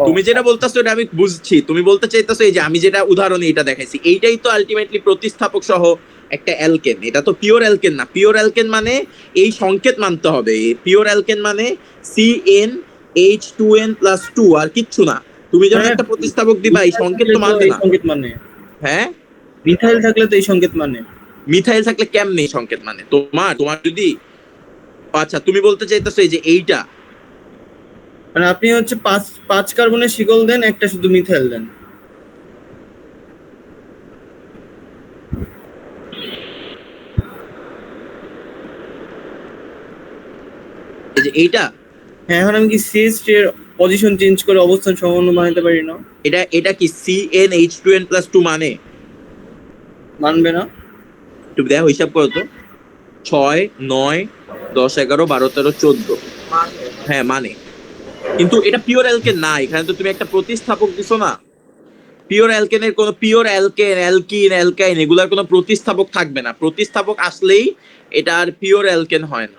তুমি যেটা বলতেছো এটা আমি বুঝছি, তুমি বলতে চাইতেছো এই যে আমি যেটা উদাহরণে এটা দেখাইছি এইটাই তো আলটিমেটলি প্রতিস্থাপক সহ একটা অ্যালকেন। এটা তো পিওর অ্যালকেন না। পিওর অ্যালকেন মানে এই সংকেত মানতে হবে। পিওর অ্যালকেন মানে CnH2n+2, আর কিচ্ছু না। তুমি যখন একটা প্রতিস্থাপক দিবা এই সংকেত তো মানবে না। সংকেত মানে হ্যাঁ, মিথাইল থাকলে তো এই সংকেত মানে। মিথাইল থাকলে কেমনে এই সংকেত মানে? তোমার যদি আচ্ছা তুমি বলতে চাইতেছো এই যে এইটা, মানে আপনি হচ্ছে 5 কার্বনের শিকল দেন, একটা শুধু মিথাইল দেন। এই যে এইটা, হ্যাঁ, এখন আমি কি CH3 এর পজিশন চেঞ্জ করে অবস্থান সমান বানাতে পারি না? এটা কি CnH2n+2 মানে? মানবে না। তুমি দেখো হিসাব করো তো, 6 9 10 11 12 13 14, হ্যাঁ মানে। কিন্তু এটা পিওর অ্যালকেন না, এখানে তো তুমি একটা প্রতিস্থাপক দিছো না। পিওর অ্যালকেনের কোনো পিওর অ্যালকেন অ্যালকিন অ্যালকাইন এগুলার কোনো প্রতিস্থাপক থাকবে না। প্রতিস্থাপক আসলেই এটা আর পিওর অ্যালকেন হয় না।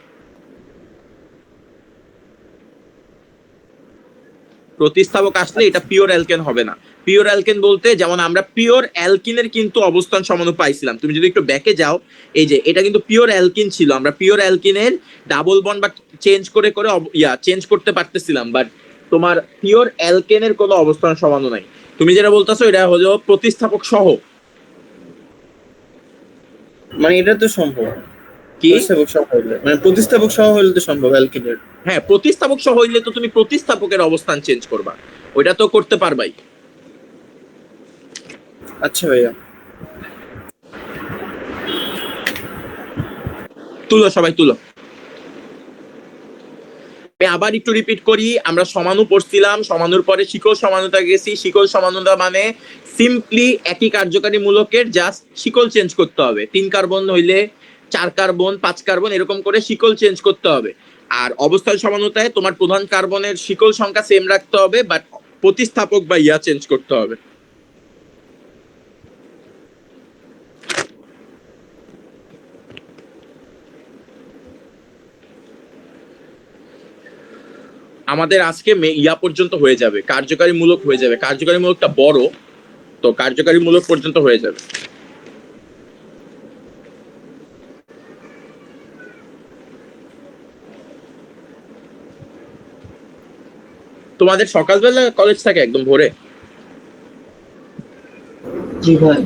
প্রতিস্থাপক আসলে এটা পিওর অ্যালকেন হবে না। পিওর অ্যালকেন বলতে যেমন আমরা পিওর অ্যালকিনের কিন্তু অবস্থান সমাণু পাইছিলাম। তুমি যদি একটু ব্যাকে যাও, এই যে এটা কিন্তু পিওর অ্যালকিন ছিল, আমরা পিওর অ্যালকিনের ডাবল বন্ড বা চেঞ্জ করে চেঞ্জ করতে পারতেছিলাম, বাট তোমার পিওর অ্যালকেনের কোনো অবস্থান সমাণু নাই। তুমি যেটা বলতেছো এটা হলো প্রতিস্থাপক সহ। মানে এটা তো সম্ভব। কি প্রতিস্থাপক সহ হইলে, মানে প্রতিস্থাপক সহ হইলে তো সম্ভব অ্যালকিনের। হ্যাঁ, প্রতিস্থাপক সহ হইলে তো তুমি প্রতিস্থাপকের অবস্থান চেঞ্জ করবা, ওইটা তো করতে পারবাই। আচ্ছা ভাইয়া, তুলো সবাই তুলো। আমি আবার একটু রিপিট করি, আমরা সমাণু পড়ছিলাম, সমাণুর পরে শিকল সমানুতা গেছি। শিকল সমানুতা মানে সিম্পলি একই কার্যকারী মূলকের জাস্ট শিকল চেঞ্জ করতে হবে। 3 কার্বন হইলে 4 কার্বন 5 কার্বন এরকম করে শিকল চেঞ্জ করতে হবে। আর অবস্থান সমানুতায় তোমার প্রধান কার্বনের শিকল সংখ্যা সেম রাখতে হবে, বাট প্রতিস্থাপক বা ইয়া চেঞ্জ করতে হবে। আমাদের আজকে ইয়া পর্যন্ত হয়ে যাবে, কার্যকারীমূলক হয়ে যাবে। কার্যকারীমূলকটা বড়, তো কার্যকারীমূলক পর্যন্ত হয়ে যাবে। তোমাদের সকালবেলা কলেজ থাকে একদম ভোরে? জি ভাই।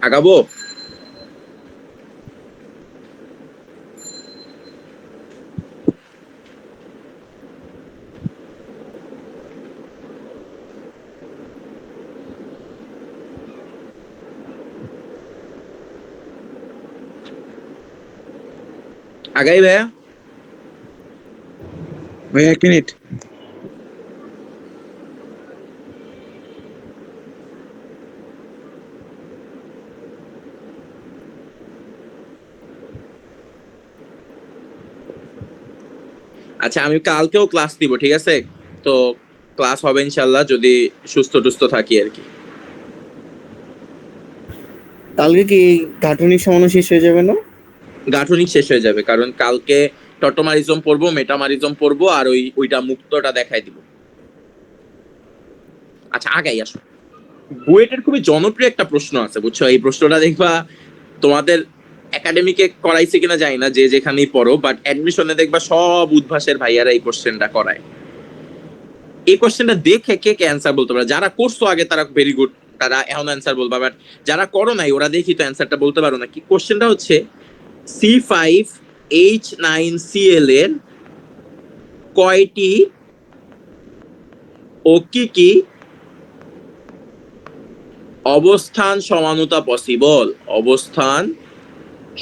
আগাবো? আগাই ভাইয়া? ভাই 1 মিনিট। আচ্ছা, আমি কালকেও ক্লাস দিব, ঠিক আছে? তো ক্লাস হবে ইনশাল্লাহ, যদি সুস্থ টুস্থ থাকি আর কি। কালকে কি গাঠনিক সমানো শেষ হয়ে যাবে না? গাঠনিক শেষ হয়ে যাবে, কারণ কালকে টটোমারিজম পড়বো, মেটামারিজম পড়বো, আর ওইটা মুক্তটা দেখাই দিব। আচ্ছা, আগাই আসো। বুয়েটের খুবই জনপ্রিয় একটা প্রশ্ন আছে, বুঝছো? এই প্রশ্নটা দেখবা তোমাদের একাডেমিকে করাইছে কিনা জানি না, যে যেখানেই পড়ো, বাট অ্যাডমিশনে দেখবা সব উদ্ভাসের ভাইয়ারা এই কোশ্চেনটা করায়। এই কোশ্চেনটা দেখে কে কে অ্যান্সার বলতে পারে? যারা করছো আগে তারা ভেরি গুড, তারা এখন অ্যান্সার বলবা, বাট যারা করো নাই ওরা দেখি তো অ্যান্সারটা বলতে পারো না। কি কোশ্চেনটা হচ্ছে, C5H9Cl এর কয়টি ও কি কি অবস্থান সমানুতা পসিবল? অবস্থান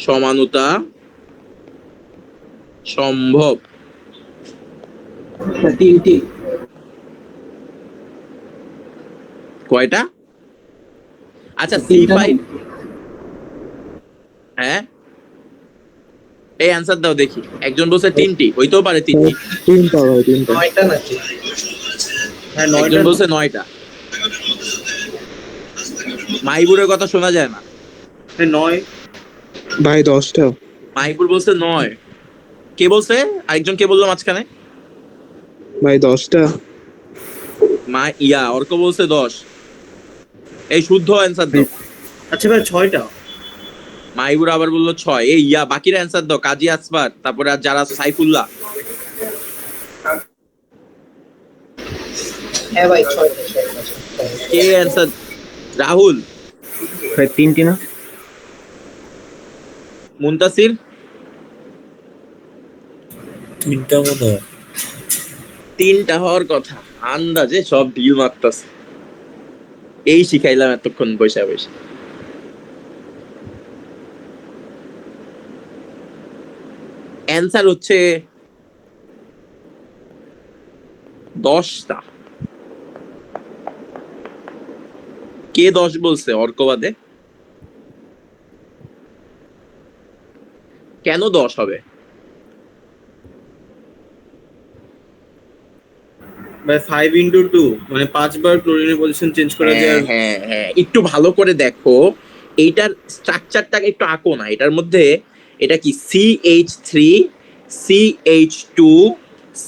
সমানুতা সম্ভব? 3টি। কয়টা? আচ্ছা, C5, হ্যাঁ এই অ্যান্সার দাও দেখি। একজন বলছে 3টি, হইতেও পারে 3টি। 3টা ভাই, 3টা। 9টা নাকি? হ্যাঁ, একজন 9টা। বলছে 9টা। মাইবুরের কথা শোনা যায় না। হ্যাঁ, 9। ভাই 10টা। মাইবুর বলছে 9। কে বলছে? আরেকজন কে বললো মাঝখানে? ভাই 10টা। অর্ক বলছে 10। এই শুদ্ধ অ্যান্সার দাও। আচ্ছা ভাই, 6টা। মাইবুর আবার বললো 6। এই বাকিরা অ্যান্সার দাও। কাজী আসফার, তারপরে আর যারা, সাইফুল্লাহ। হ্যাঁ ভাই 6টা। কে অ্যান্সার? রাহুল? ভাই 3টি না? মুনতাসির? 3টা মনে হয়। 3টা হওয়ার কথা, আন্দাজে সব ঢিল মারতাছে। এই শিখাইলাম এতক্ষণ বসে বসে। অ্যান্সার হচ্ছে 10টা। কে 10 বলছে অর্কবাদে? কেন 10 হবে? ভাই 5x2, মানে 5 বার ক্লোরিনের পজিশন চেঞ্জ করা যায়। হ্যাঁ হ্যাঁ, একটু ভালো করে দেখো, এইটার স্ট্রাকচারটাকে একটু আঁকো না। এটার মধ্যে এটা কি CH3 CH2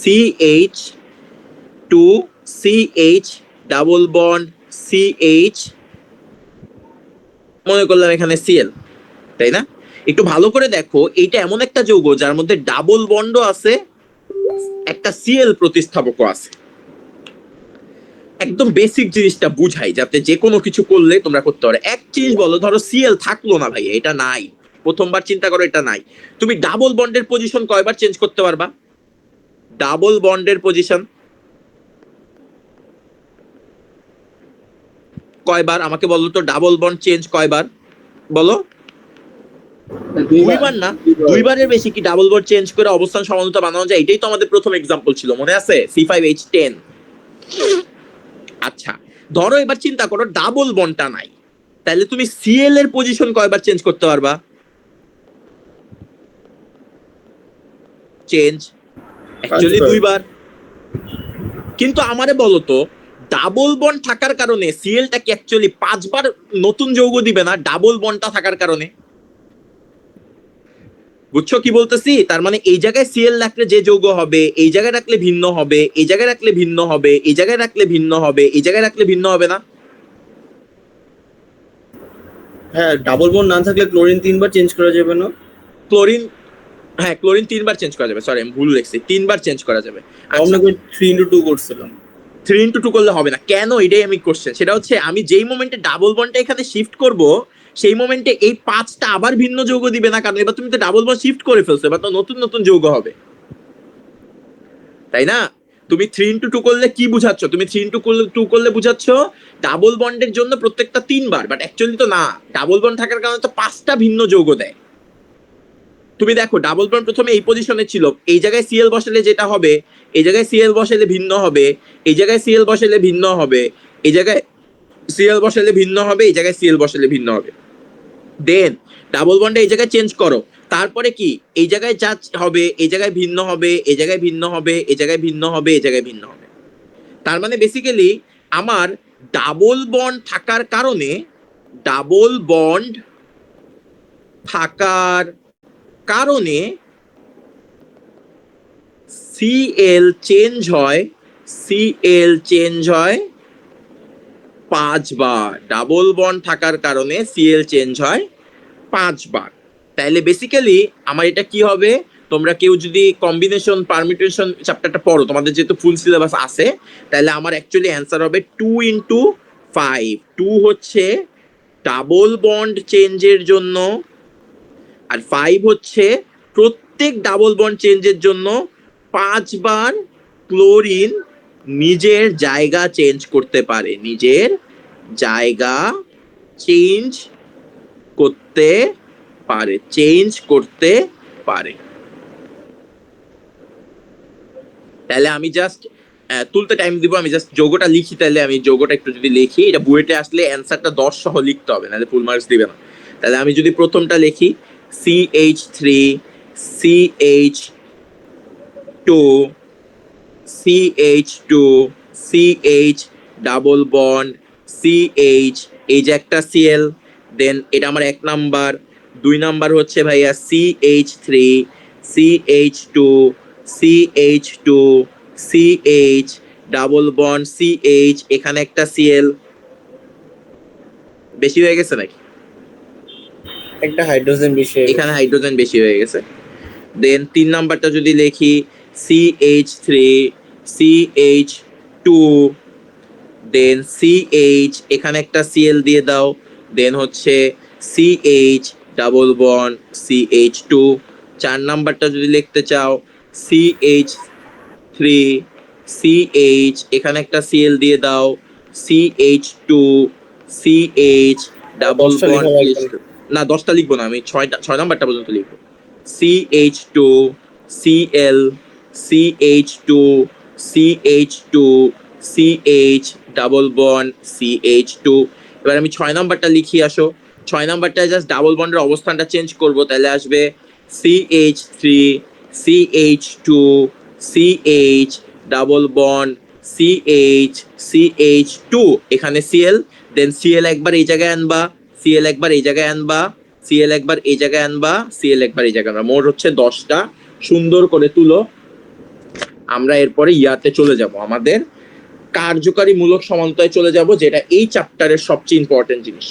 CH2 CH double bond CH, মনে করলাম এখানে Cl, তাই না? একটু ভালো করে দেখো, এইটা এমন একটা যৌগ যার মধ্যে ডাবল বন্ডও আছে, একটা Cl প্রতিস্থাপকও আছে। একদম বেসিক জিনিসটা বুঝাই, যাতে যে কোনো কিছু করলে তোমরা করতে পারো। এক জিনিস বলো, ধরো Cl থাকলো না ভাই, এটা নাই, প্রথমবার চিন্তা করো এটা নাই, তুমি ডাবল বন্ডের পজিশন কয়বার চেঞ্জ করতে পারবা? ডাবল বন্ডের পজিশন কয়বার আমাকে বলো তো? ডাবল বন্ড চেঞ্জ কয়বার বলো? 2বার না, 2বারের বেশি কি ডাবল বন্ড চেঞ্জ করে অবস্থান সমানুতা বানানো যায়? এটাই তো আমাদের প্রথম এক্সাম্পল ছিল, মনে আছে? C5H10। আচ্ছা, ধরো এবার চিন্তা করো ডাবল বন্ডটা নাই, তাহলে তুমি সিএল এর পজিশন কয়বার চেঞ্জ করতে পারবা? চেঞ্জ অ্যাকচুয়ালি 2 বার। কিন্তু আমারে বলো তো, ডাবল বন্ড থাকার কারণে সিএলটা কি অ্যাকচুয়ালি 5 বার নতুন যৌগ দিবে না ডাবল বন্ডটা থাকার কারণে? বুঝছো কি বলতেছি? তার মানে এই জায়গায় সিএল রাখলে যে যৌগ হবে, এই জায়গায় রাখলে ভিন্ন হবে, এই জায়গায় রাখলে ভিন্ন হবে, এই জায়গায় রাখলে ভিন্ন হবে, এই জায়গায় রাখলে ভিন্ন হবে না? হ্যাঁ, ডাবল বন্ড না থাকলে ক্লোরিন 3 বার চেঞ্জ করা যাবে না? ক্লোরিন, হ্যাঁ ক্লোরিন 3 বার চেঞ্জ করা যাবে, সরি আমি ভুল লিখছি, 3 বার চেঞ্জ করা যাবে। আমরা 3x2 করছিলাম। 3x2 করলে হবে না কেন, এটাই আমি কোশ্চেন। সেটা হচ্ছে আমি যেই মোমেন্টে ডাবল বন্ডটা এখানে শিফট করব, সেই মোমেন্টে এই 5টা আবার ভিন্ন যৌগ দিবে না, কারণ এবার তুমি তো ডাবল বন্ড শিফট করে ফেলছো, এবার তো নতুন নতুন যৌগ হবে, তাই না? তুমি 3x2 করলে কি বুঝাচ্ছ? তুমি 3x2 করলে বুঝাচ্ছ ডাবল বন্ডের জন্য প্রত্যেকটা 3 বার, বাট অ্যাকচুয়ালি তো না, ডাবল বন্ড থাকার কারণে তো 5টা ভিন্ন যৌগ দেয়। তুমি দেখো ডাবল বন্ড প্রথমে এই পজিশনে ছিল, এই জায়গায় সিএল বসালে যেটা হবে, এই জায়গায় সিএল বসালে ভিন্ন হবে, এই জায়গায় সিএল বসালে ভিন্ন হবে, এই জায়গায় সিএল বসালে ভিন্ন হবে, এই জায়গায় সিএল বসালে ভিন্ন হবে। দেন ডাবল বন্ডে এই জায়গায় চেঞ্জ করো, তারপরে কি এই জায়গায় যা হবে এই জায়গায় ভিন্ন হবে, এই জায়গায় ভিন্ন হবে, এই জায়গায় ভিন্ন হবে, এই জায়গায় ভিন্ন হবে। তার মানে বেসিক্যালি আমার ডাবল বন্ড থাকার কারণে, ডাবল বন্ড থাকার কারণে সিএল চেঞ্জ হয়, সিএল চেঞ্জ হয় 5 বার। ডাবল বন্ড থাকার কারণে সিএল চেঞ্জ হয় 5 বার। তাহলে বেসিক্যালি আমার এটা কি হবে, তোমরা কেউ যদি কম্বিনেশন পারমিউটেশন চ্যাপ্টারটা পড়ো, তোমাদের যেহেতু ফুল সিলেবাস আছে, তাহলে আমার অ্যাকচুয়ালি অ্যান্সার হবে 2 × 5। 2 হচ্ছে ডাবল বন্ড চেঞ্জের জন্য, আর 5 হচ্ছে প্রত্যেক ডাবল বন্ড চেঞ্জের জন্য 5 বার ক্লোরিন নিজের জায়গা চেঞ্জ করতে পারে, নিজের জায়গা চেঞ্জ করতে পারে, চেঞ্জ করতে পারে। তাহলে আমি জাস্ট তুলতে টাইম দিব, আমি জাস্ট যৌগটা লিখি। তাহলে আমি যৌগটা একটু যদি লিখি, এটা বুয়েটে আসলে অ্যান্সারটা 10 সহ লিখতে হবে, নাহলে ফুল মার্কস দিবে না। তাহলে আমি যদি প্রথমটা লিখি CH3 CH2 CH2 CH double bond CH, এই যে একটা Cl, দেন এটা আমার 1 নাম্বার। 2 নাম্বার হচ্ছে ভাইয়া CH3 CH2 CH2 CH double bond CH, এখানে একটা Cl। বেশি হয়ে গেছে নাকি? একটা হাইড্রোজেন বেশি, এখানে হাইড্রোজেন বেশি হয়ে গেছে। দেন 3 নাম্বারটা যদি লিখি CH3 CH2, দেন CH, এখানে একটা Cl দিয়ে দাও, দেন হচ্ছে CH ডাবল বন্ড CH2। 4 নাম্বারটা যদি লিখতে চাও CH3 CH, এখানে একটা Cl দিয়ে দাও, CH2 CH ডাবল বন্ড, না 10টা লিখবো না, আমি 6 নাম্বারটা পর্যন্ত লিখবো। CH2 Cl CH2 CH2 CH double bond CH2। এবার আমি 6 নাম্বারটা লিখি, আসো 6 নাম্বারটা জাস্ট ডাবল বন্ডের অবস্থানটা চেঞ্জ করব, তাহলে আসবে CH3 CH2 CH double bond CH CH2, এখানে Cl, দেন Cl একবার এই জায়গায় আনবা, Cl একবার এই জায়গায় আনবা, Cl একবার এই জায়গায় আনবা, Cl একবার এই জায়গায় আনবা। মোট হচ্ছে 10টা। সুন্দর করে তুলো। আমরা এরপরে ইয়াতে চলে যাব, আমাদের কার্যকারী মূলক সমান্তরায় চলে যাব, যেটা এই চ্যাপ্টারের সবচেয়ে ইম্পর্টেন্ট জিনিস।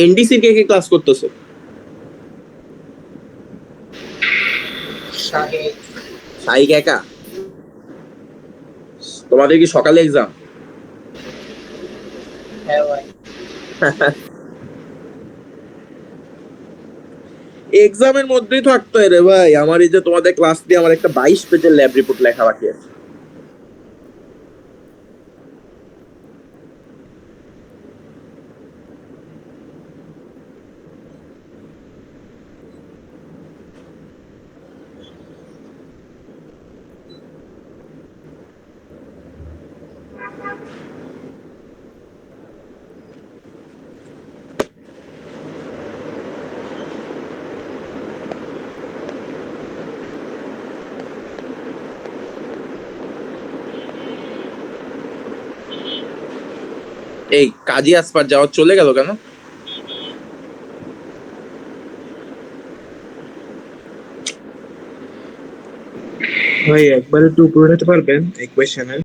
এনডিসি কে কে ক্লাস করতেছো? শাহিক একা? তোমাদের কি সকালে এক্সাম? এক্সামের মধ্যেই থাকতে হয় রে ভাই। আমার এই যে তোমাদের ক্লাস দিয়ে আমার একটা 22 পেজের ল্যাব রিপোর্ট লেখা বাকি আছে। এই কাজী আসপার যাওয়া চলে গেল কেন? ভাই একবার একটু উপরে উঠাতে পারবেন এই কোয়েশ্চেনের?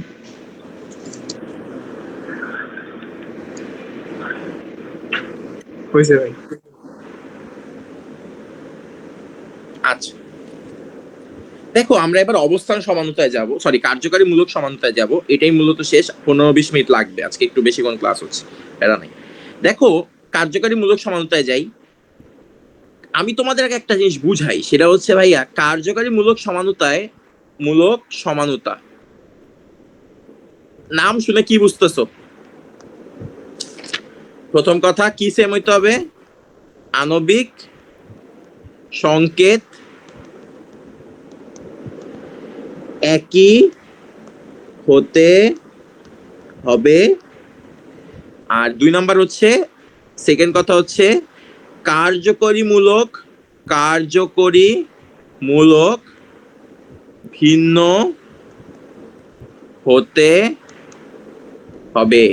হয়েছে ভাই। আচ্ছা দেখো, আমরা এবার অবস্থান সমানতায় যাব, সরি কার্যকারী মূলক সমানতায় যাব। এটাই মূলত শেষ, 15-20 মিনিট লাগবে, আজকে একটু বেশিক্ষণ ক্লাস হচ্ছে, এরা নেই। দেখো কার্যকারী মূলক সমানতায় যাই। আমি তোমাদের আগে একটা জিনিস বুঝাই, সেটা হচ্ছে ভাইয়া কার্যকারী মূলক সমানুতায়, মূলক সমানুতা নাম শুনে কি বুঝতেছো? প্রথম কথা কি সেম হইতে হবে? আণবিক সংকেত একই হতে হবে। আর 2 নাম্বার হচ্ছে, সেকেন্ড কথা হচ্ছে কার্যকরী মূলক ভিন্ন হতে হবে।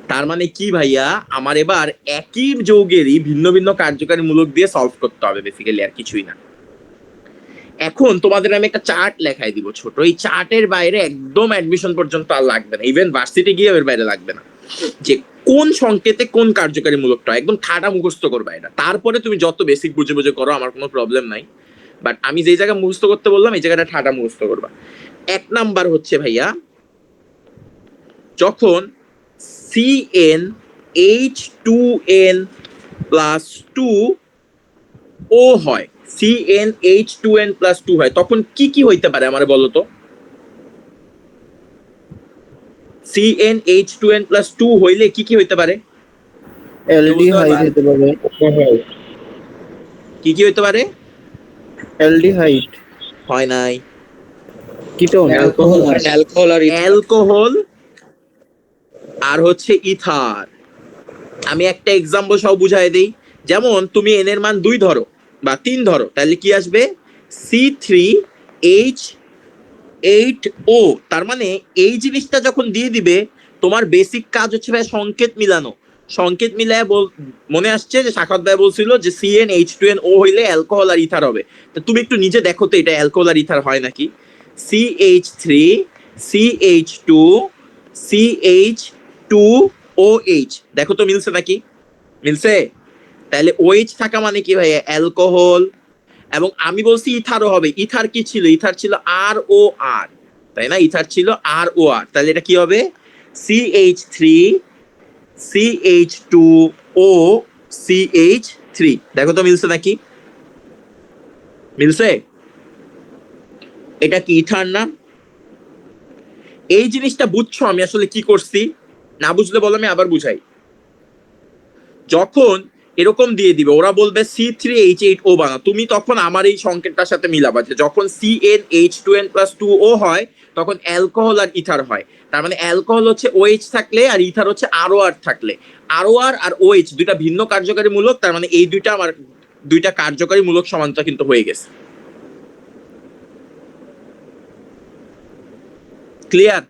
তার মানে কি ভাইয়া, আমার এবার একই যৌগেরই ভিন্ন ভিন্ন কার্যকারী মূলক দিয়ে সলভ করতে হবে বেসিক্যালি, আর কিছুই না। এখন তোমাদের আমি একটা চার্ট লেখাই দিব ছোট, এই চার্টের বাইরে একদম অ্যাডমিশন পর্যন্ত আর লাগবে না, ইভেন ভার্সিটি গিয়ে এর বাইরে লাগবে না, যে কোন সংকেতে কোন কার্যকারী মূলকটা একদম ঠাটা মুখস্থ করবা এটা। তারপরে তুমি যত বেসিক বুঝে বুঝে করো, আমার কোনো প্রবলেম নাই, বাট আমি যেই জায়গায় মুখস্থ করতে বললাম এই জায়গাটা ঠাটা মুখস্থ করবা। 1 নাম্বার হচ্ছে ভাইয়া, যখন CnH2n+2O হয়, CnH2n+2 হয়, তখন কি কি হইতে পারে আমার বলো তো? CnH2n+2 হইলে কি কি হইতে পারে? অ্যালডিহাইড হতে পারে। কি কি হইতে পারে? অ্যালডিহাইড হয় নাই। কিটোন, অ্যালকোহল অ্যালকোহল আর ইথার। অ্যালকোহল আর হচ্ছে ইথার। আমি একটা এক্সাম্পল সহ বুঝাই দেই, যেমন তুমি n এর মান 2 ধরো বা 3 ধরো, তাহলে কি আসবে? C3H8O। তার মানে এই জিনিসটা যখন দিয়ে দিবে, তোমার বেসিক কাজ হচ্ছে ভাই সংকেত মিলানো। সংকেত মিলায় মনে আসছে যে সাখাত ভাই বলছিল যে CnH2nO হইলে অ্যালকোহল আর ইথার হবে। তো তুমি একটু নিজে দেখো তো এটা অ্যালকোহল আর ইথার হয় নাকি? CH3 CH2 CH2OH, দেখো তো মিলছে নাকি? মিলছে? তাহলে OH থাকা মানে কি ভাই? অ্যালকোহল। এবং আমি বলছি ইথারও হবে। ইথার কি ছিল? ইথার ছিল ROR, তাই না? ইথার ছিল ROR, তাহলে এটা কি হবে? CH3 CH2O CH3। দেখো তো মিলছে নাকি? মিলছে? এটা কি ইথার না? এই জিনিসটা বুঝছো আমি আসলে কি করছি? না বুঝলে বলো, আমি আবার বুঝাই। যখন এরকম দিয়ে দিবে, ওরা বলবে C3H8O বানা, তুমি তখন আমার এই সংকেতটার সাথে মিলাবা যে যখন CnH2n+2O হয় তখন অ্যালকোহল আর ইথার হয়। তার মানে অ্যালকোহল হচ্ছে OH থাকলে আর ইথার হচ্ছে ROR থাকলে। ROR আর OH দুইটা ভিন্ন কার্যকারী মূলক, তার মানে এই দুইটা আমার দুইটা কার্যকারী মূলক সমানতা কিন্তু হয়ে গেছে। ক্লিয়ার?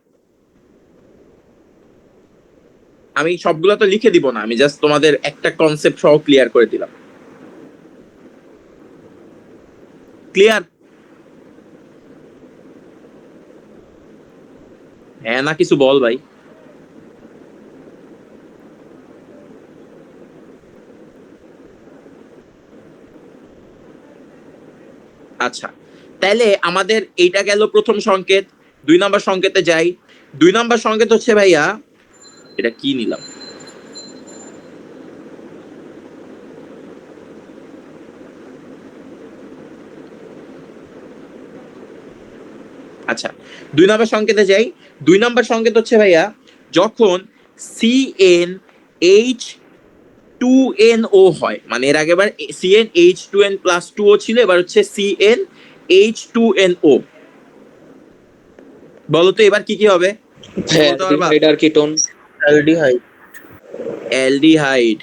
আমি সবগুলো তো লিখে দিব না, আমি জাস্ট তোমাদের একটা কনসেপ্ট সহ ক্লিয়ার করে দিলাম। ক্লিয়ার? হ্যাঁ না কিছু বল ভাই। আচ্ছা, তাহলে আমাদের এইটা গেল প্রথম সংকেত। 2 নাম্বার সংকেতে যাই। 2 নাম্বার সংকেত হচ্ছে ভাইয়া, এটা কি নিলাম? আচ্ছা 2 নাম্বার সংকেতে যাই। 2 নাম্বার সংকেত হচ্ছে ভাইয়া, যখন CnH2nO হয়, মানে এর আগে বার CnH2n+2O ছিল, এবার হচ্ছে CnH2nO। বলো তো এবার কি কি হবে? হ্যাঁ বলতে পারবা? অ্যালডিহাইড আর কিটোন। অ্যালডিহাইড। অ্যালডিহাইড।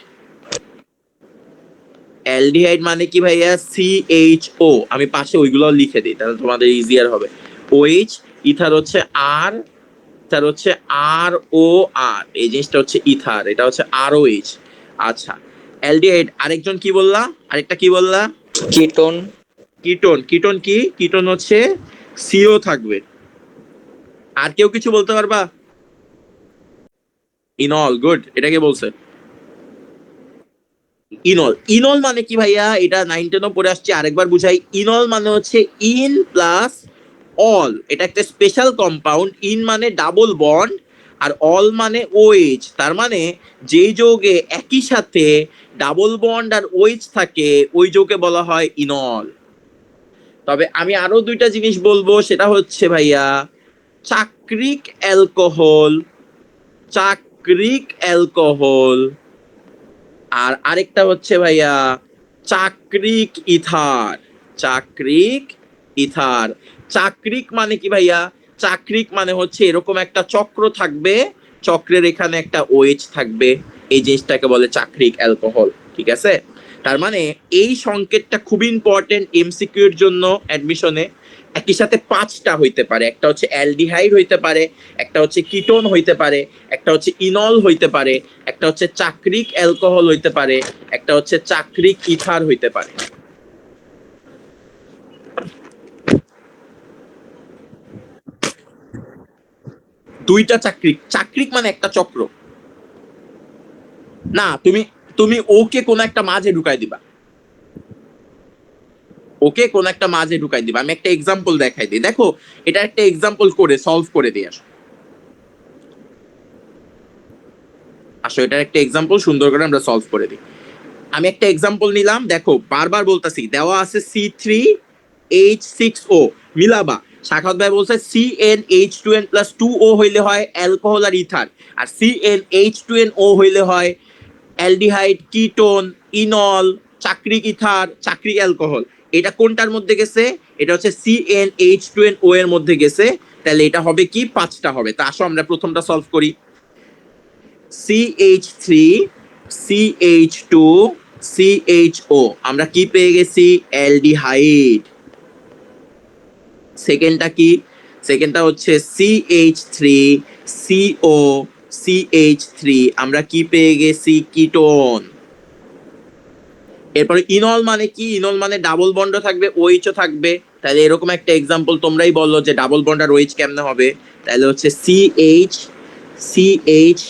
অ্যালডিহাইড মানে কি ভাইয়া? CHO। আমি পাশে ওইগুলো লিখে দিই তাহলে তোমাদের ইজিয়ার হবে। OH, ইথার হচ্ছে আর, ইথার হচ্ছে ROR, এই জিনিসটা হচ্ছে ইথার, এটা হচ্ছে ROH। আচ্ছা, অ্যালডিহাইড। আরেকজন কি বললা? আরেকটা কি বললা? কিটোন। কিটোন। কিটোন কি? কিটোন হচ্ছে CO থাকবে। আর কেউ কিছু বলতে পারবা? ইনল। গুড। এটা কে বলছে? ইনল। ইনল মানে কি ভাইয়া? এটা 9-10 পড়ে আসছে, আরেকবার বুঝাই। ইনল মানে হচ্ছে ইন প্লাস অল। এটা একটা স্পেশাল কম্পাউন্ড। ইন মানে ডাবল বন্ড, আর অল মানে OH। তার মানে যেই যৌগে একই সাথে ডাবল বন্ড আর OH থাকে ওই যৌগে বলা হয় ইনল। তবে আমি আরো দুইটা জিনিস বলবো, সেটা হচ্ছে ভাইয়া চাক্রিক অ্যালকোহল, চাক্রিক অ্যালকোহল, আর আরেকটা হচ্ছে ভাইয়া চাক্রিক ইথার, চাক্রিক ইথার। চাক্রিক মানে কি ভাইয়া? চাক্রিক মানে হচ্ছে এরকম একটা চক্র থাকবে, চক্রের এখানে একটা OH থাকবে, এই জিনিসটাকে বলে চাক্রিক অ্যালকোহল। ঠিক আছে? তার মানে এই সংকেতটা খুব ইম্পর্টেন্ট MCQ এর জন্য অ্যাডমিশনে। একই সাথে 5টা হইতে পারে, একটা হচ্ছে অ্যালডিহাইড হইতে পারে, একটা হচ্ছে কিটোন হইতে পারে, একটা হচ্ছে ইনল হইতে পারে, একটা হচ্ছে চাক্রিক অ্যালকোহল হইতে পারে, একটা হচ্ছে চাক্রিক ইথার হইতে পারে। দুইটা চাক্রিক। চাক্রিক মানে একটা চক্র। না, তুমি তুমি ওকে কোন একটা মাঝে ঢুকাই দিবা, ওকে কোন একটা মাঝে ঢুকাই দিবা। আমি একটা এক্সাম্পল দেখাই দিই, দেখো এটা একটা এক্সাম্পল করে সলভ করে দিই। আসো আসো, এটার একটা এক্সাম্পল সুন্দর করে আমরা সলভ করে দিই। আমি একটা এক্সাম্পল নিলাম, দেখো বারবার বলতাছি, দেওয়া আছে C3H6O, মিলাবা। সাখাওয়াত ভাই বলছে CnH2n+2O হইলে হয় অ্যালকোহল আর ইথার, আর CnH2nO হইলে হয় অ্যালডিহাইড, কিটোন, ইনল, চাক্রিক ইথার, চাক্রিক অ্যালকোহল। এটা কোনটার মধ্যে গেছে? এটা হচ্ছে CnH2nO এর মধ্যে গেছে। তাহলে এটা হবে কি? 5টা হবে। তা আসো আমরা প্রথমটা সলভ করি। CH3, CH2, CHO, আমরা কি পেয়ে গেছি? অ্যালডিহাইড। সেকেন্ডটা কি? সেকেন্ডটা হচ্ছে CH3, CO, CH3, আমরা কি পেয়ে গেছি? কিটোন। এরপরে ইনল মানে কি? ইনল মানে ডাবল বন্ড থাকবে, OH ও থাকবে। তাহলে এরকম একটা এক্সাম্পল তোমরাই বললো যে ডাবল বন্ড আর OH কেমনে হবে? তাহলে হচ্ছে CH, CH,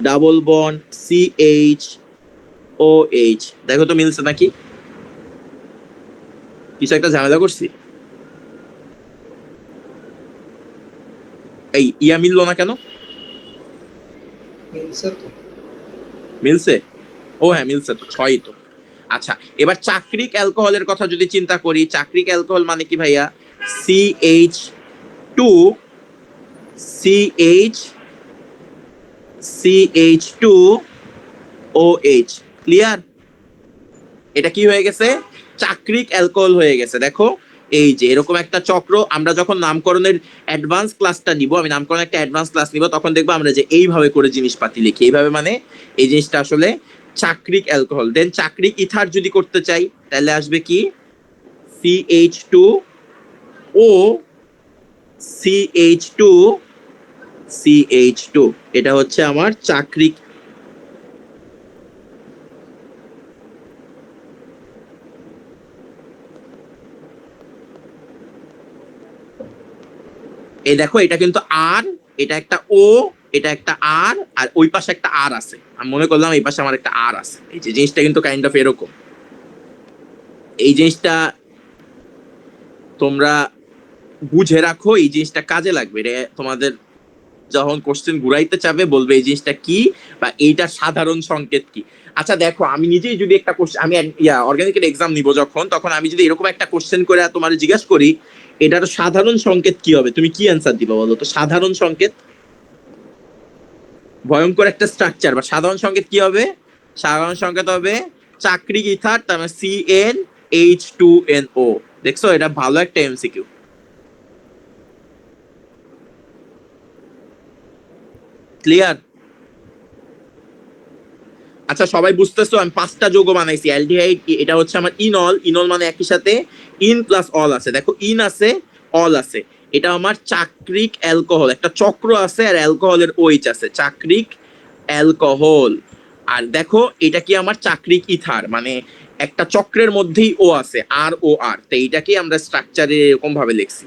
double bond, CHOH। দেখো তো মিলছে নাকি? কিছু একটা ঝামেলা করছি? এই ইয়া মিললো না কেন? মিলছে? ও হ্যাঁ মিলছে তো, 6ই তো। আচ্ছা, এবার চাক্রিক অ্যালকোহলের কথা যদি চিন্তা করি, চাক্রিক অ্যালকোহল মানে কি ভাইয়া? CH2, CH, CH2OH। ক্লিয়ার? এটা কি হয়ে গেছে? চাক্রিক অ্যালকোহল হয়ে গেছে। দেখো এই যে এরকম একটা চক্র। আমরা যখন নামকরণের অ্যাডভান্স ক্লাসটা নিব, আমি নামকরণ একটা অ্যাডভান্স ক্লাস নিব, তখন দেখবো আমরা যে এইভাবে করে জিনিসপাতি লিখি। এইভাবে মানে এই জিনিসটা আসলে চাক্রিক অ্যালকোহল। দেন চাক্রিক ইথার যদি করতে চাই তাহলে আসবে কি? CH2O, CH2, CH2। এটা হচ্ছে আমার চাক্রিক। এই দেখো এটা কিন্তু আর, এটা একটা ও, এটা একটা আর, আর ওই পাশে একটা আর আছে। আমি মনে করলাম এই পাশে আমার একটা আর আছে। এই যে জিনিসটা কিন্তু কাইন্ড অফ এরকম। এই জিনিসটা তোমরা বুঝে রাখো, এই জিনিসটা কাজে লাগবে। এটা তোমাদের যখন কোশ্চেন ঘুরাইতে চাবে বলবে এই জিনিসটা কি, বা এইটার সাধারণ সংকেত কি। আচ্ছা দেখো, আমি নিজেই যদি একটা কোশ্চেন, আমি অর্গানিকের এক্সাম নিব যখন, তখন আমি যদি এরকম একটা কোশ্চেন করে তোমার জিজ্ঞাসা করি এটার সাধারণ সংকেত কি হবে, তুমি কি অ্যান্সার দিবা বলো তো? সাধারণ সংকেত, ভয়ঙ্কর একটা স্ট্রাকচার, বা সাধারণ সংকেত কি হবে? সাধারণ সংকেত হবে চাক্রিক ইথার, তার মানে CnH2nO। দেখছো, এটা ভালো একটা MCQ। ক্লিয়ার? আচ্ছা সবাই বুঝতেছো, আমি 5টা যৌগ বানাইছি। অ্যালডিহাইড এটা হচ্ছে আমার ইনল, ইনল মানে একই সাথে ইন প্লাস অল আছে। দেখো ইন আছে, অল আছে। এটা আমার চাক্রিক অ্যালকোহল, একটা চক্র আছে আর অ্যালকোহলের ওইচ আছে, চাক্রিক অ্যালকোহল। আর দেখো এটা কি আমার চাক্রিক ইথার, মানে একটা চক্রের মধ্যেই ও আছে, আর ও আর। তো এইটাকে আমরা স্ট্রাকচারে এরকম ভাবে লিখছি।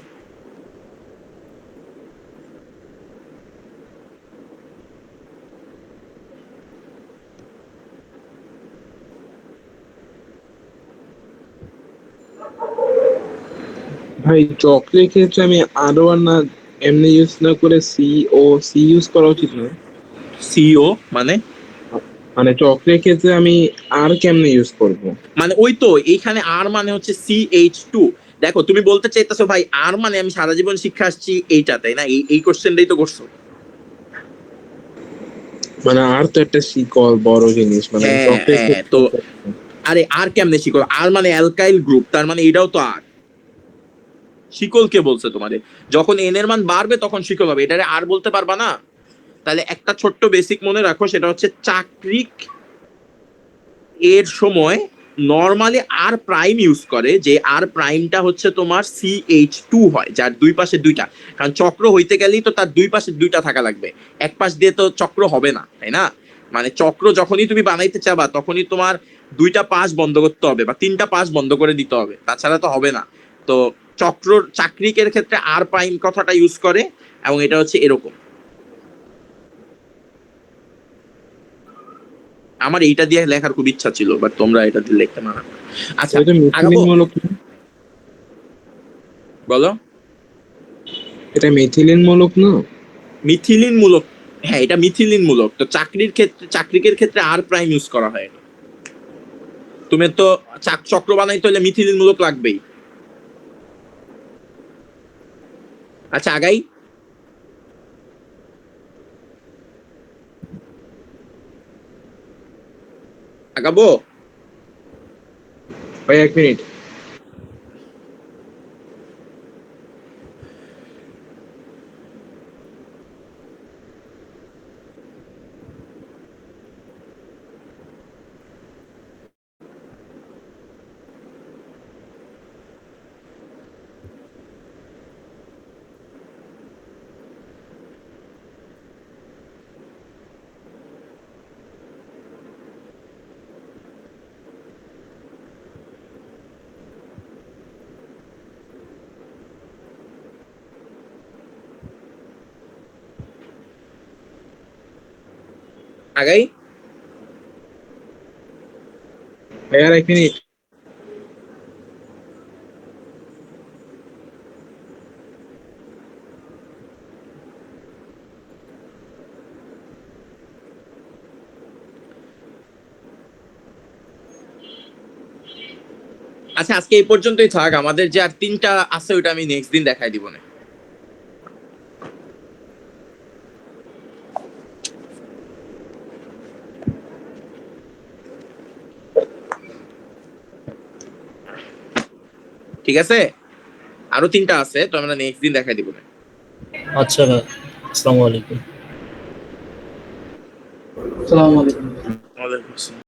ভাই চক্রের ক্ষেত্রে আমি আরো আর না এমনি ইউজ না করে সি ইউজ করা উচিত না? সিও মানে মানে চক্রের ক্ষেত্রে আমি আর কেমনে ইউজ করব? মানে ওই তো এইখানে আর মানে হচ্ছে CH2। দেখো তুমি বলতে চাইতেছো ভাই আর মানে আমি সারা জীবন শিক্ষা আসছি এইটা, তাই না? এই কোশ্চেনটাই তো করছো। মানে আর তো একটা শিকল বড় জিনিস, মানে হ্যাঁ চক্রের হ্যাঁ, তো আরে আর কেমনে শিকল? আর মানে অ্যালকাইল গ্রুপ, তার মানে এটাও তো আর। শিকল কে বলছে তোমারে? যখন এন এর মান বাড়বে তখন শিকল হবে, এটারে আর বলতে পারবা না? তাহলে একটা ছোট্ট বেসিক মনে রাখো, সেটা হচ্ছে চাক্রিক এর সময় নরমালি আর প্রাইম ইউজ করে, যে আর প্রাইমটা হচ্ছে তোমার CH2 হয়, যার দুই পাশে দুইটা। কারণ চক্র হইতে গেলেই তো তার দুই পাশে দুইটা থাকা লাগবে, এক পাশ দিয়ে তো চক্র হবে না, তাই না? মানে চক্র যখনই তুমি বানাইতে চাবা তখনই তোমার দুইটা পাশ বন্ধ করতে হবে বা তিনটা পাশ বন্ধ করে দিতে হবে, তাছাড়া তো হবে না। তো চাক্রিকের ক্ষেত্রে আর প্রাইম কথাটা ইউজ করে, এবং এটা হচ্ছে এরকম। আমার এইটা দিয়ে লেখার খুব ইচ্ছা ছিল, বাট তোমরা এটা দিয়ে লিখতে মানা। আচ্ছা এটা আগাবো, মিথিলিনমূলক না? বলো। এটা মিথিলিন মূলক না? মিথিলিন মূলক, হ্যাঁ এটা মিথিলিন মূলক। তো চাক্রিকের ক্ষেত্রে আর প্রাইম ইউজ করা হয়। তুমি তো চক্র বানাইতে হলে মিথিলিন মূলক লাগবেই। আচ্ছা আগাই। আগাবো। ভাই 1 মিনিট। আগাই। ভাই আর 1 মিনিট। আচ্ছা আজকে এই পর্যন্তই থাক, আমাদের যে আর 3টা আছে ওইটা আমি নেক্সট দিন দেখাই দিব না। ঠিক আছে, আরো 3টা আছে, তো আমরা নেক্সট দিন দেখাই দিব না। আচ্ছা ভাই, আসসালামু আলাইকুম। আসসালামু আলাইকুম। ওয়ালাইকুম আসসালাম।